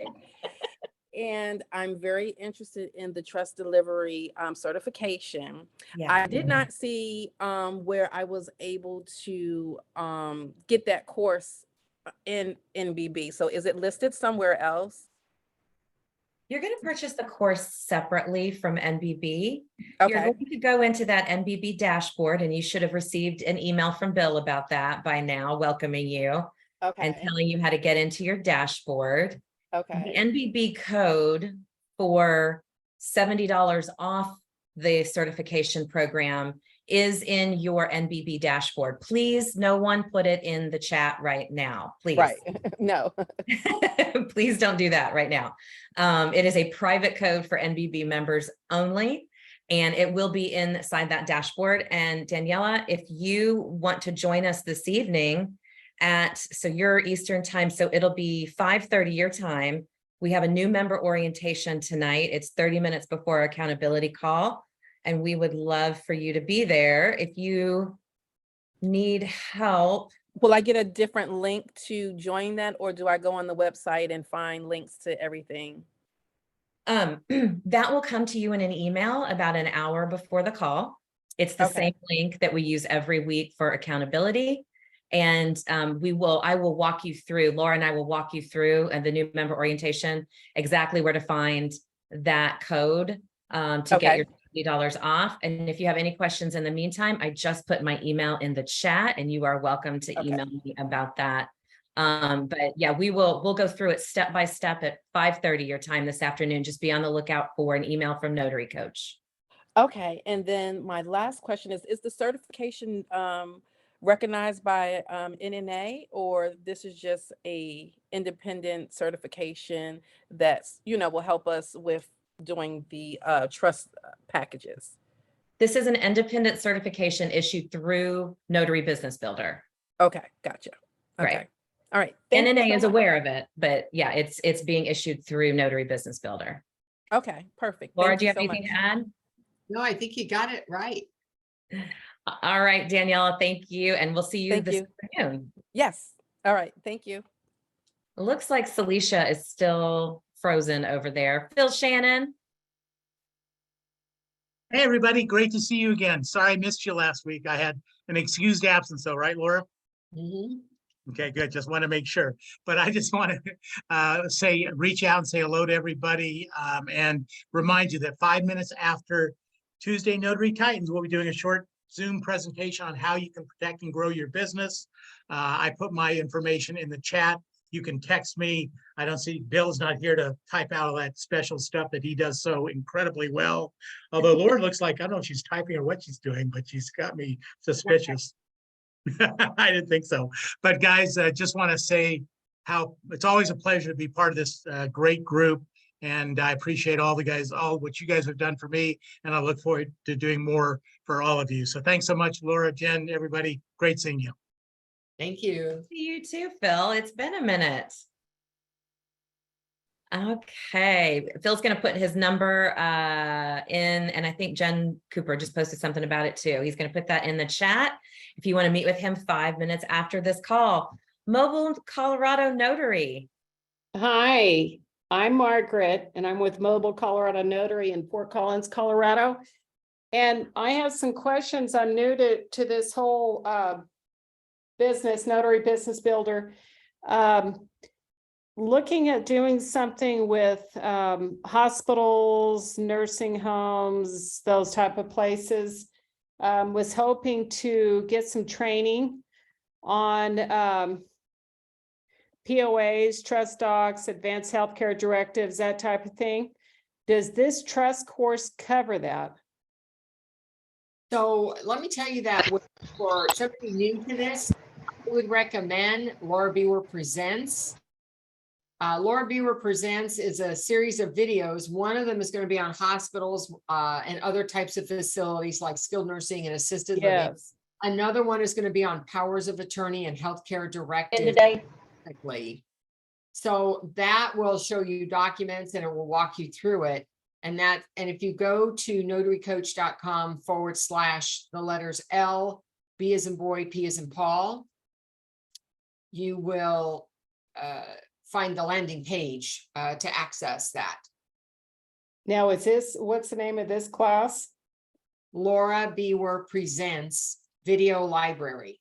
[SPEAKER 13] And I'm very interested in the trust delivery certification.
[SPEAKER 2] Yeah.
[SPEAKER 13] I did not see where I was able to get that course in NBB. So is it listed somewhere else?
[SPEAKER 2] You're going to purchase the course separately from NBB.
[SPEAKER 13] Okay.
[SPEAKER 2] You're going to go into that NBB dashboard, and you should have received an email from Bill about that by now, welcoming you and telling you how to get into your dashboard.
[SPEAKER 13] Okay.
[SPEAKER 2] The NBB code for $70 off the certification program is in your NBB dashboard. Please, no one put it in the chat right now, please.
[SPEAKER 13] Right. No.
[SPEAKER 2] Please don't do that right now. It is a private code for NBB members only, and it will be inside that dashboard. And Daniela, if you want to join us this evening so your Eastern time, so it'll be 5:30 your time. We have a new member orientation tonight. It's 30 minutes before our accountability call. And we would love for you to be there. If you need help.
[SPEAKER 13] Will I get a different link to join that, or do I go on the website and find links to everything?
[SPEAKER 2] That will come to you in an email about an hour before the call. It's the same link that we use every week for accountability. And I will walk you through, Laura and I will walk you through the new member orientation, exactly where to find that code to get your $50 off. And if you have any questions in the meantime, I just put my email in the chat, and you are welcome to email me about that. But yeah, we'll go through it step by step at 5:30 your time this afternoon. Just be on the lookout for an email from Notary Coach.
[SPEAKER 13] Okay. And then my last question is the certification recognized by NNA, or this is just a independent certification that's, will help us with doing the trust packages?
[SPEAKER 2] This is an independent certification issued through Notary Business Builder.
[SPEAKER 13] Okay, gotcha. Okay.
[SPEAKER 2] Right.
[SPEAKER 13] All right. Thank you
[SPEAKER 2] NNA
[SPEAKER 13] so
[SPEAKER 2] is
[SPEAKER 13] much.
[SPEAKER 2] aware of it, but yeah, it's being issued through Notary Business Builder.
[SPEAKER 13] Okay, perfect.
[SPEAKER 2] Laura,
[SPEAKER 13] Thank
[SPEAKER 2] do you have
[SPEAKER 13] so
[SPEAKER 2] anything
[SPEAKER 13] much.
[SPEAKER 2] to add?
[SPEAKER 1] No, I think you got it right.
[SPEAKER 2] All right, Daniela, thank you. And we'll see you
[SPEAKER 13] Thank
[SPEAKER 2] this
[SPEAKER 13] you.
[SPEAKER 2] afternoon.
[SPEAKER 13] Yes. All right. Thank you.
[SPEAKER 2] It looks like Celicia is still frozen over there. Phil Shannon.
[SPEAKER 14] Hey, everybody. Great to see you again. Sorry I missed you last week. I had an excused absence, though, right, Laura?
[SPEAKER 1] Mhm.
[SPEAKER 14] Okay, good. Just want to make sure. But I just want to reach out and say hello to everybody and remind you that 5 minutes after Tuesday Notary Titans, we'll be doing a short Zoom presentation on how you can protect and grow your business. I put my information in the chat. You can text me. I don't see Bill's not here to type out all that special stuff that he does so incredibly well. Although Laura looks like, I don't know if she's typing or what she's doing, but she's got me suspicious. I didn't think so. But guys, just want to say how it's always a pleasure to be part of this great group. And I appreciate all what you guys have done for me. And I look forward to doing more for all of you. So thanks so much, Laura, Jen, everybody. Great seeing you.
[SPEAKER 1] Thank you.
[SPEAKER 2] See you too, Phil. It's been a minute. Okay, Phil's going to put his number in, and I think Jen Cooper just posted something about it too. He's going to put that in the chat if you want to meet with him 5 minutes after this call. Mobile Colorado Notary.
[SPEAKER 15] Hi, I'm Margaret, and I'm with Mobile Colorado Notary in Fort Collins, Colorado. And I have some questions. I'm new to this whole Notary Business Builder. Looking at doing something with hospitals, nursing homes, those type of places. Was hoping to get some training on POAs, trust docs, advanced healthcare directives, that type of thing. Does this trust course cover that?
[SPEAKER 1] So let me tell you that for somebody new to this, I would recommend Laura Biewer Presents. Laura Biewer Presents is a series of videos. One of them is going to be on hospitals and other types of facilities like skilled nursing and assisted living.
[SPEAKER 15] Yes.
[SPEAKER 1] Another one is going to be on powers of attorney and healthcare directives. So that will show you documents and it will walk you through it. And if you go to notarycoach.com/the letters L, B as in boy, P as in Paul, you will find the landing page to access that.
[SPEAKER 15] Now, what's the name of this class?
[SPEAKER 1] Laura Biewer Presents Video Library.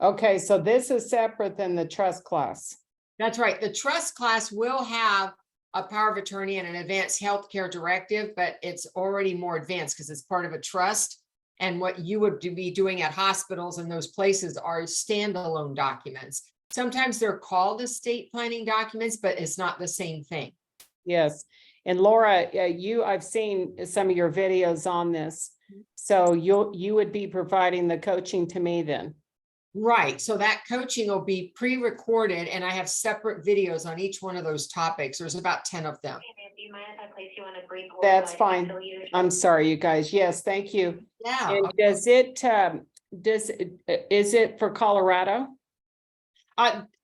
[SPEAKER 15] Okay, so this is separate than the trust class.
[SPEAKER 1] That's right. The trust class will have a power of attorney and an advanced healthcare directive, but it's already more advanced because it's part of a trust. And what you would be doing at hospitals and those places are standalone documents. Sometimes they're called estate planning documents, but it's not the same thing.
[SPEAKER 15] Yes. And Laura, I've seen some of your videos on this. So you would be providing the coaching to me then?
[SPEAKER 1] Right. So that coaching will be pre-recorded and I have separate videos on each one of those topics. There's about 10 of them.
[SPEAKER 16] Do you mind if I place you on a brief hold?
[SPEAKER 15] That's fine. I'm sorry, you guys. Yes, thank you.
[SPEAKER 1] Yeah.
[SPEAKER 15] And is it for Colorado?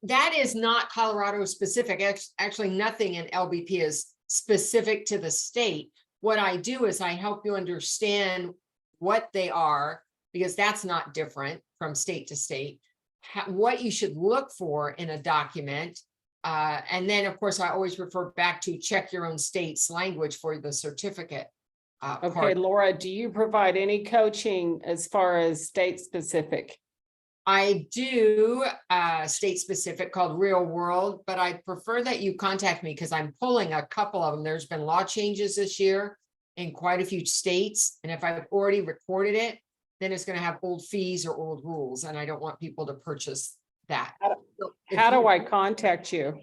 [SPEAKER 1] That is not Colorado specific. Actually, nothing in LBP is specific to the state. What I do is I help you understand what they are, because that's not different from state to state, what you should look for in a document. And then, of course, I always refer back to check your own state's language for the certificate.
[SPEAKER 15] Okay,
[SPEAKER 1] part.
[SPEAKER 15] Laura, do you provide any coaching as far as state specific?
[SPEAKER 1] I do state specific called Real World, but I prefer that you contact me because I'm pulling a couple of them. There's been law changes this year in quite a few states. And if I've already recorded it, then it's going to have old fees or old rules. And I don't want people to purchase that.
[SPEAKER 15] How do I contact you?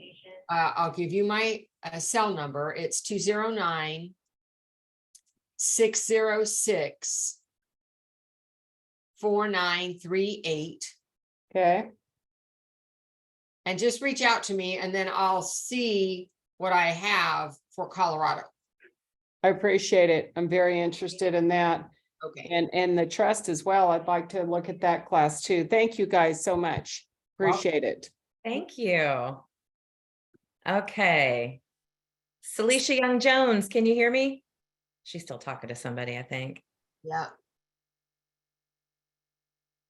[SPEAKER 1] I'll give you my cell number. It's 209-606-4646. 4938.
[SPEAKER 15] Okay,
[SPEAKER 1] And just reach out to me and then I'll see what I have for Colorado.
[SPEAKER 15] I appreciate it. I'm very interested in that.
[SPEAKER 1] Okay.
[SPEAKER 15] And the trust as well. I'd like to look at that class too. Thank you guys so much. Appreciate it.
[SPEAKER 2] Thank you. Okay. Celicia Young Jones, can you hear me? She's still talking to somebody, I think.
[SPEAKER 1] Yeah.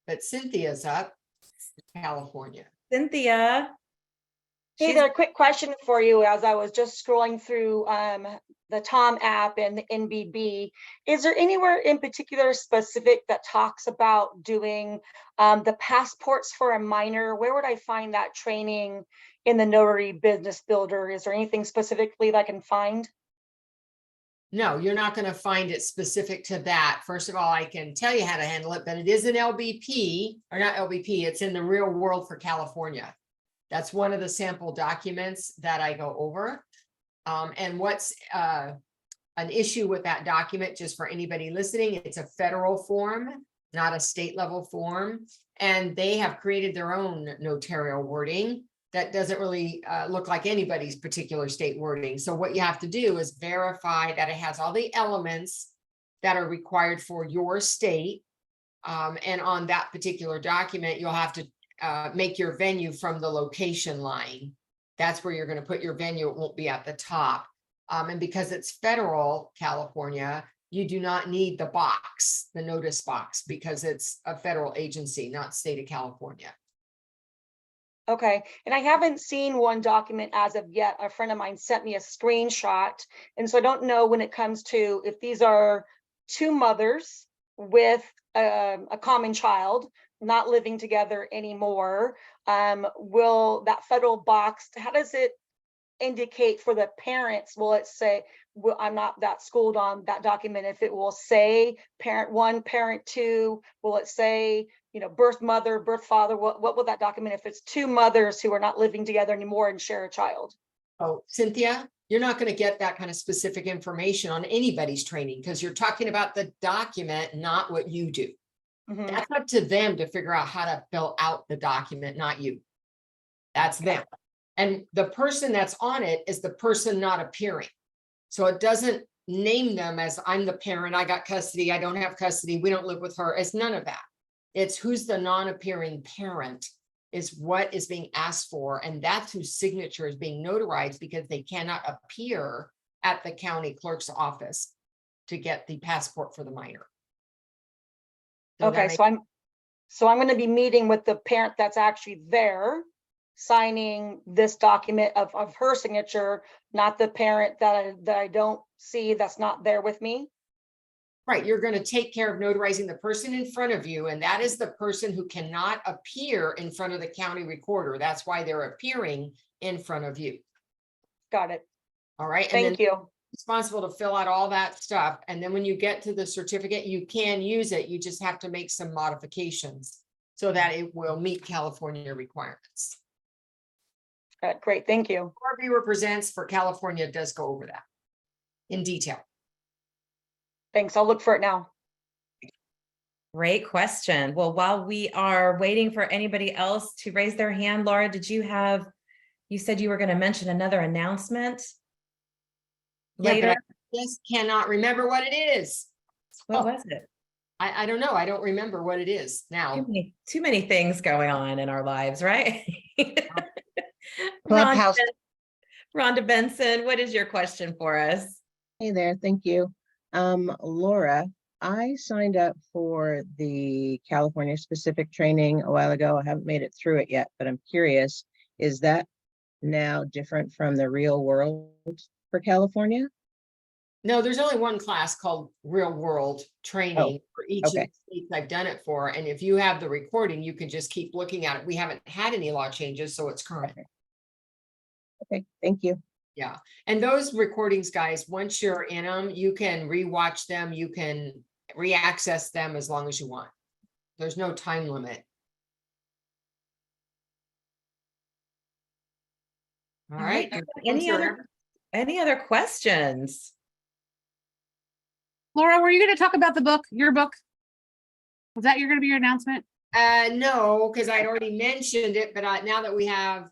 [SPEAKER 1] But Cynthia's up, California.
[SPEAKER 2] Cynthia.
[SPEAKER 6] Hey
[SPEAKER 2] She's-
[SPEAKER 6] there, quick question for you. As I was just scrolling through the Tom app and the NBB, is there anywhere in particular specific that talks about doing the passports for a minor? Where would I find that training in the Notary Business Builder? Is there anything specifically that I can find?
[SPEAKER 1] No, you're not going to find it specific to that. First of all, I can tell you how to handle it, but it is an LBP, or not LBP, it's in the real world for California. That's one of the sample documents that I go over. And what's an issue with that document, just for anybody listening, it's a federal form, not a state level form. And they have created their own notarial wording that doesn't really look like anybody's particular state wording. So what you have to do is verify that it has all the elements that are required for your state. And on that particular document, you'll have to make your venue from the location line. That's where you're going to put your venue. It won't be at the top. And because it's federal California, you do not need the box, the notice box, because it's a federal agency, not state of California.
[SPEAKER 6] Okay, and I haven't seen one document as of yet. A friend of mine sent me a screenshot. And so I don't know when it comes to if these are two mothers with a common child not living together anymore. Will that federal box, how does it indicate for the parents? Will it say, well, I'm not that schooled on that document, if it will say parent one, parent two, will it say, you know, birth mother, birth father? What will that document, if it's two mothers who are not living together anymore and share a child?
[SPEAKER 1] Oh, Cynthia, you're not going to get that kind of specific information on anybody's training because you're talking about the document, not what you do.
[SPEAKER 6] Mhm.
[SPEAKER 1] That's up to them to figure out how to fill out the document, not you. That's them. And the person that's on it is the person not appearing. So it doesn't name them as I'm the parent, I got custody, I don't have custody, we don't live with her. It's none of that. It's who's the non-appearing parent is what is being asked for. And that's whose signature is being notarized because they cannot appear at the county clerk's office to get the passport for the minor. So
[SPEAKER 6] Okay, so I'm going to be meeting with the parent that's actually there, signing this document of her signature, not the parent that I don't see, that's not there with me.
[SPEAKER 1] Right, you're going to take care of notarizing the person in front of you, and that is the person who cannot appear in front of the county recorder. That's why they're appearing in front of you.
[SPEAKER 6] Got it.
[SPEAKER 1] All right.
[SPEAKER 6] Thank you.
[SPEAKER 1] Responsible to fill out all that stuff. And then when you get to the certificate, you can use it. You just have to make some modifications so that it will meet California requirements.
[SPEAKER 6] Great, thank you.
[SPEAKER 1] Our Biewer Presents for California does go over that in detail.
[SPEAKER 6] Thanks, I'll look for it now.
[SPEAKER 2] Great question. Well, while we are waiting for anybody else to raise their hand, Laura, you said you were going to mention another announcement later?
[SPEAKER 1] Yeah, but I just cannot remember what it is.
[SPEAKER 2] What was it?
[SPEAKER 1] I don't know. I don't remember what it is now.
[SPEAKER 2] Too many things going on in our lives, right?
[SPEAKER 17] Clubhouse.
[SPEAKER 2] Rhonda Benson, what is your question for us?
[SPEAKER 17] Hey there, thank you. Laura, I signed up for the California specific training a while ago. I haven't made it through it yet, but I'm curious, is that now different from the real world for California?
[SPEAKER 1] No, there's only one class called Real World Training for each of the states I've done it for. And if you have the recording, you can just keep looking at it. We haven't had any law changes, so it's current.
[SPEAKER 17] Okay, thank you.
[SPEAKER 1] Yeah. And those recordings, guys, once you're in them, you can rewatch them. You can reaccess them as long as you want. There's no time limit. All right.
[SPEAKER 2] Any other questions?
[SPEAKER 18] Laura, were you going to talk about the book, your book? Was that gonna be your announcement?
[SPEAKER 1] No, because I'd already mentioned it, but now that we have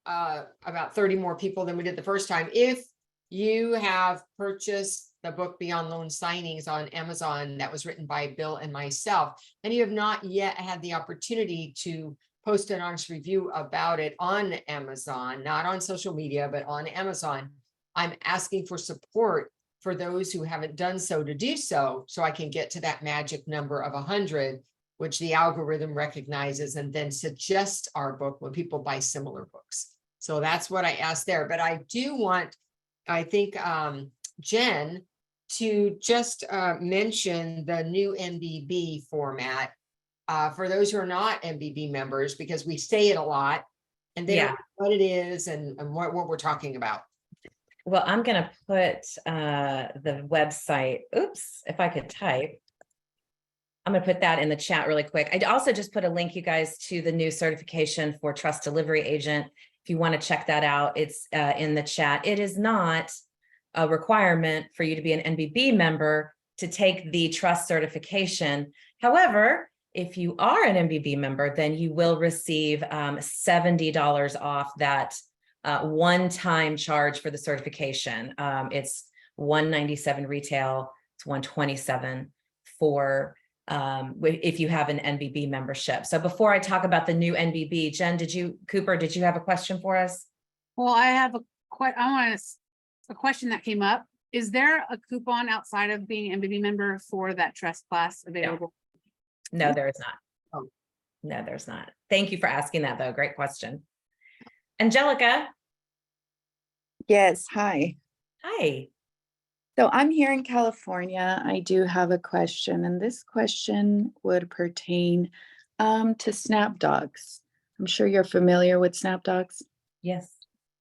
[SPEAKER 1] about 30 more people than we did the first time, if you have purchased the book Beyond Loan Signings on Amazon that was written by Bill and myself, and you have not yet had the opportunity to post an honest review about it on Amazon, not on social media, but on Amazon, I'm asking for support for those who haven't done so to do so, so I can get to that magic number of 100, which the algorithm recognizes and then suggests our book when people buy similar books. So that's what I asked there. But I do want, I think, Jen, to just mention the new MBB format for those who are not MBB members, because we say it a lot and they don't know what it is and what we're talking about.
[SPEAKER 2] Well, I'm going to put the website. Oops, if I could type. I'm going to put that in the chat really quick. I'd also just put a link, you guys, to the new certification for trust delivery agent. If you want to check that out, it's in the chat. It is not a requirement for you to be an NBB member to take the trust certification. However, if you are an NBB member, then you will receive $70 off that one-time charge for the certification. It's $197 retail, it's $127 for if you have an NBB membership. So before I talk about the new NBB, Jen, Cooper, did you have a question for us?
[SPEAKER 18] Well, I have a question that came up. Is there a coupon outside of being an MBB member for that trust class available?
[SPEAKER 2] No, there is not. Oh, no, there's not. Thank you for asking that, though. Great question. Angelica.
[SPEAKER 7] Yes, hi.
[SPEAKER 2] Hi.
[SPEAKER 7] So I'm here in California. I do have a question, and this question would pertain to Snapdocs. I'm sure you're familiar with Snapdocs.
[SPEAKER 2] Yes.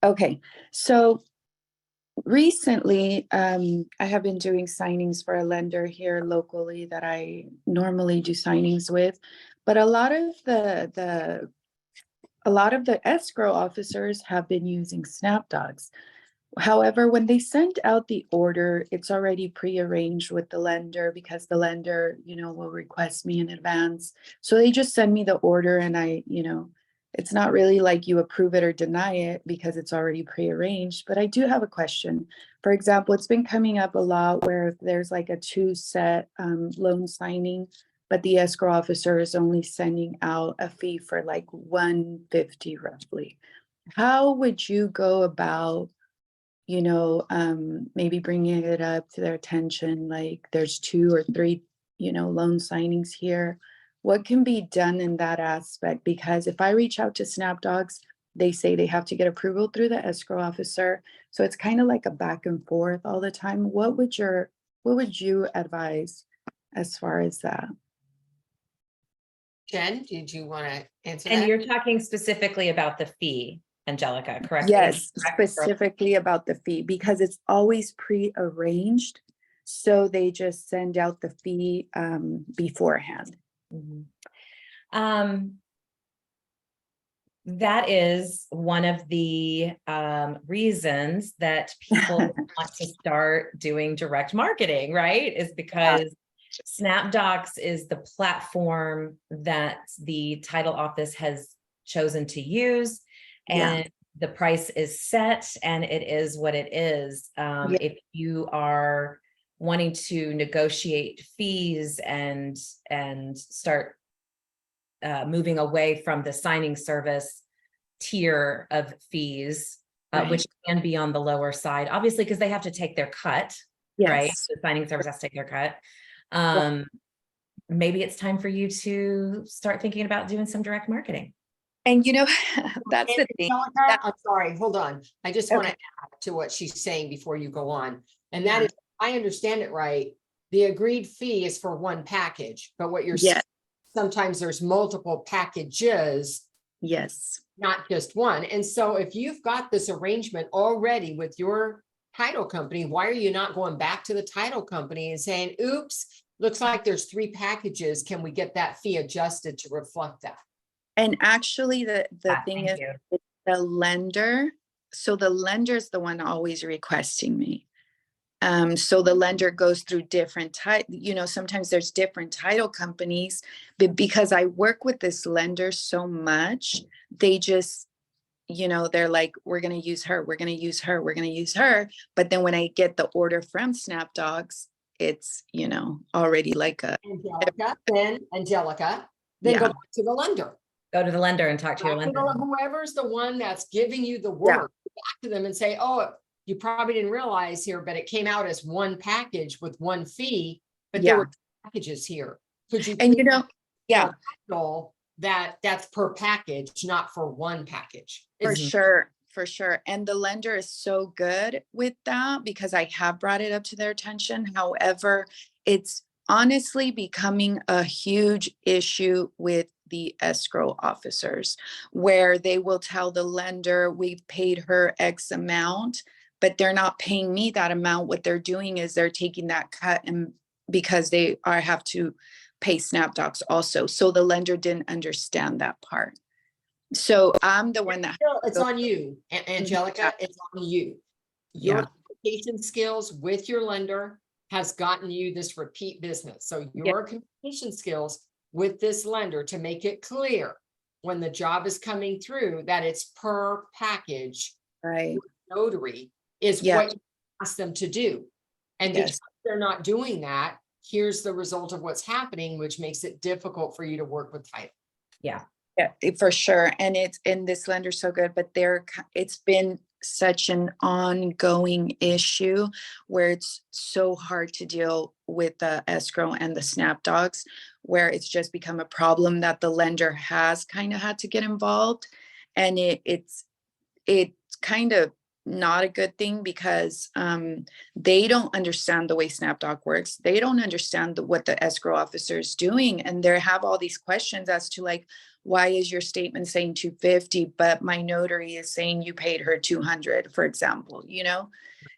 [SPEAKER 7] Okay, so recently I have been doing signings for a lender here locally that I normally do signings with, but a lot of the escrow officers have been using Snapdocs. However, when they send out the order, it's already prearranged with the lender because the lender, will request me in advance. So they just send me the order and it's not really like you approve it or deny it because it's already prearranged. But I do have a question. For example, it's been coming up a lot where there's like a 2-set loan signing, but the escrow officer is only sending out a fee for like $150 roughly. How would you go about maybe bringing it up to their attention, like there's 2 or 3, loan signings here? What can be done in that aspect? Because if I reach out to Snapdocs, they say they have to get approval through the escrow officer. So it's kind of like a back and forth all the time. What would you advise as far as that?
[SPEAKER 1] Jen, did you want to answer
[SPEAKER 2] And
[SPEAKER 1] that?
[SPEAKER 2] you're talking specifically about the fee, Angelica, correct?
[SPEAKER 7] Yes, specifically about the fee, because it's always pre-arranged. So they just send out the fee beforehand.
[SPEAKER 2] Mm-hmm. That is one of the reasons that people want to start doing direct marketing, right? Is because Snapdocs is the platform that the title office has chosen to use, and the price is set and it is what it is. If you are wanting to negotiate fees and start moving away from the signing service tier of fees, which can be on the lower side, obviously, because they have to take their cut, right? The signing service has to take their cut. Maybe it's time for you to start thinking about doing some direct marketing.
[SPEAKER 7] And that's the thing.
[SPEAKER 1] I'm sorry, hold on. I just want to add to what she's saying before you go on. And that is, I understand it right. The agreed fee is for one package, but what you're saying, sometimes there's multiple packages.
[SPEAKER 7] Yes.
[SPEAKER 1] Not just one. And so if you've got this arrangement already with your title company, why are you not going back to the title company and saying, oops, looks like there's 3 packages. Can we get that fee adjusted to reflect that?
[SPEAKER 7] And actually the thing is the lender. So the lender is the one always requesting me. So the lender goes through different sometimes there's different title companies, but because I work with this lender so much, they just, they're like, we're going to use her, we're going to use her, we're going to use her. But then when I get the order from Snapdocs, it's, already like a.
[SPEAKER 1] Angelica, then go
[SPEAKER 7] Yeah.
[SPEAKER 1] back to the lender.
[SPEAKER 2] Go to the lender and talk to your
[SPEAKER 1] Back to
[SPEAKER 2] lender.
[SPEAKER 1] whoever's the one that's giving you the work, back to them and say, oh, you probably didn't realize here, but it came out as one package with one fee, but there were packages here. Could you?
[SPEAKER 7] And
[SPEAKER 1] that's per package, not for one package.
[SPEAKER 7] For sure. For sure. And the lender is so good with that because I have brought it up to their attention. However, it's honestly becoming a huge issue with the escrow officers where they will tell the lender we've paid her X amount, but they're not paying me that amount. What they're doing is they're taking that cut and because they have to pay Snapdocs also. So the lender didn't understand that part. So I'm the one that
[SPEAKER 1] it's on you, Angelica. It's on you. Your communication skills with your lender has gotten you this repeat business. So your communication skills with this lender to make it clear when the job is coming through that it's per package,
[SPEAKER 7] right?
[SPEAKER 1] Notary is what you ask them to do. And because they're not doing that, here's the result of what's happening, which makes it difficult for you to work with title.
[SPEAKER 7] Yeah, for sure. And this lender's so good, but it's been such an ongoing issue where it's so hard to deal with the escrow and the Snapdocs, where it's just become a problem that the lender has kind of had to get involved. And it's kind of not a good thing because they don't understand the way Snapdoc works. They don't understand what the escrow officer is doing. And they have all these questions as to like, why is your statement saying 250, but my notary is saying you paid her 200, for example,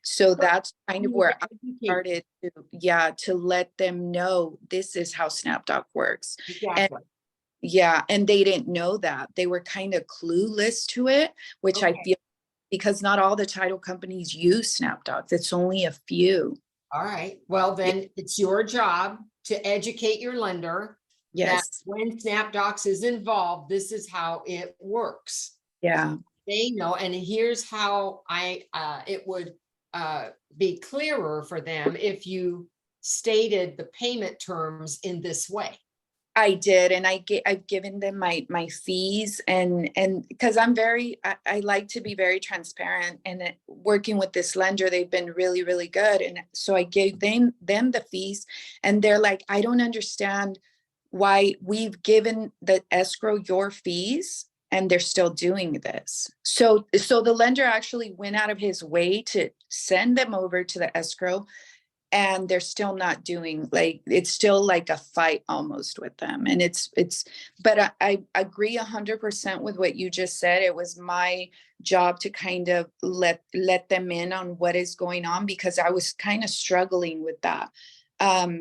[SPEAKER 7] So that's kind of where I started to let them know this is how Snapdoc works.
[SPEAKER 1] Exactly.
[SPEAKER 7] And they didn't know that. They were kind of clueless to it, which I feel because not all the title companies use Snapdocs. It's only a few.
[SPEAKER 1] All right. Well, then it's your job to educate your lender that when Snapdocs is involved, this is how it works.
[SPEAKER 7] Yeah.
[SPEAKER 1] They know. And here's how it would be clearer for them if you stated the payment terms in this way.
[SPEAKER 7] I did, and I've given them my fees and because I like to be very transparent, and working with this lender, they've been really, really good. And so I gave them the fees, and they're like, I don't understand why we've given the escrow your fees and they're still doing this. So the lender actually went out of his way to send them over to the escrow. And they're still not doing, like, it's still like a fight almost with them. And but I agree 100% with what you just said. It was my job to kind of let them in on what is going on, because I was kind of struggling with that.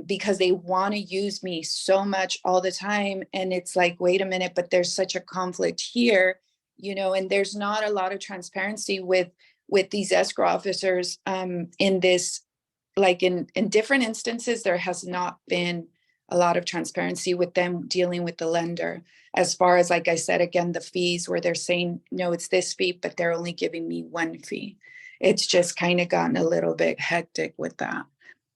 [SPEAKER 7] Because they want to use me so much all the time. And it's like, wait a minute, but there's such a conflict here, and there's not a lot of transparency with these escrow officers in this. Like in different instances, there has not been a lot of transparency with them dealing with the lender. As far as, like I said, again, the fees where they're saying, no, it's this fee, but they're only giving me one fee. It's just kind of gotten a little bit hectic with that.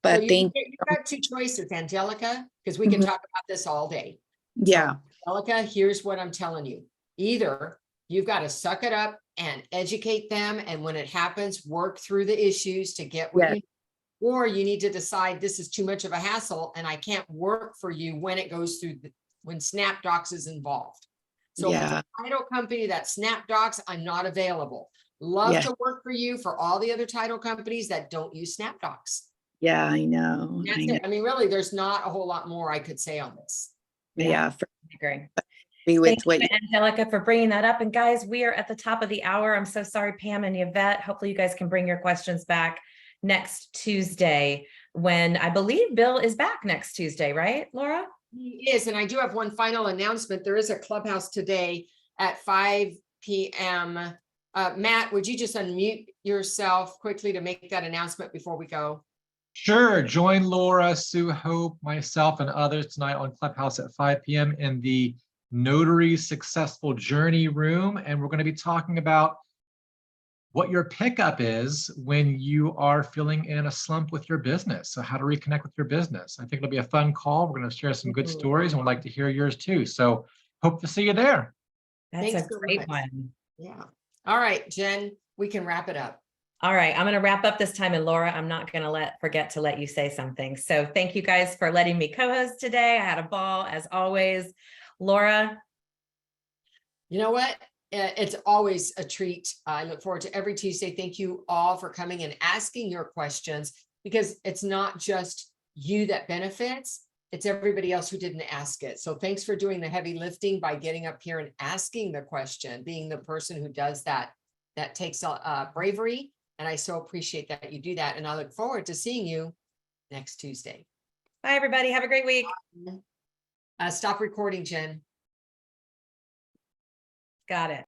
[SPEAKER 7] But
[SPEAKER 1] you've got two choices, Angelica, because we can talk about this all day.
[SPEAKER 7] Yeah.
[SPEAKER 1] So, Angelica, here's what I'm telling you. Either you've got to suck it up and educate them, and when it happens, work through the issues to get what you need. Or you need to decide this is too much of a hassle and I can't work for you when it goes through when Snapdocs is involved. So for a title company that Snapdocs, I'm not available. Love to work for you for all the other title companies that don't use Snapdocs.
[SPEAKER 7] Yeah, I know.
[SPEAKER 1] That's it. I mean, really, there's not a whole lot more I could say on this.
[SPEAKER 7] Yeah.
[SPEAKER 2] Agree.
[SPEAKER 7] With
[SPEAKER 2] Thank you, Angelica, for bringing that up. And guys, we are at the top of the hour. I'm so sorry, Pam and Yvette. Hopefully you guys can bring your questions back next Tuesday, when I believe Bill is back next Tuesday, right, Laura?
[SPEAKER 1] He is, and I do have one final announcement. There is a clubhouse today at 5 p.m. Matt, would you just unmute yourself quickly to make that announcement before we go?
[SPEAKER 19] Sure. Join Laura, Sue Hope, myself, and others tonight on Clubhouse at 5 p.m. in the Notary Successful Journey room. And we're going to be talking about what your pickup is when you are feeling in a slump with your business. So how to reconnect with your business. I think it'll be a fun call. We're going to share some good stories and we'd like to hear yours too. So hope to see you there.
[SPEAKER 2] That's
[SPEAKER 1] Thanks
[SPEAKER 2] a
[SPEAKER 1] so
[SPEAKER 2] great
[SPEAKER 1] much.
[SPEAKER 2] one.
[SPEAKER 1] Yeah. All right, Jen, we can wrap it up.
[SPEAKER 2] All right, I'm going to wrap up this time, and Laura, I'm not going to forget to let you say something. So thank you guys for letting me co-host today. I had a ball as always. Laura.
[SPEAKER 1] You know what? It's always a treat. I look forward to every Tuesday. Thank you all for coming and asking your questions, because it's not just you that benefits, it's everybody else who didn't ask it. So thanks for doing the heavy lifting by getting up here and asking the question, being the person who does that. That takes bravery. And I so appreciate that you do that. And I look forward to seeing you next Tuesday.
[SPEAKER 2] Bye, everybody. Have a great week.
[SPEAKER 1] Stop recording, Jen.
[SPEAKER 2] Got it.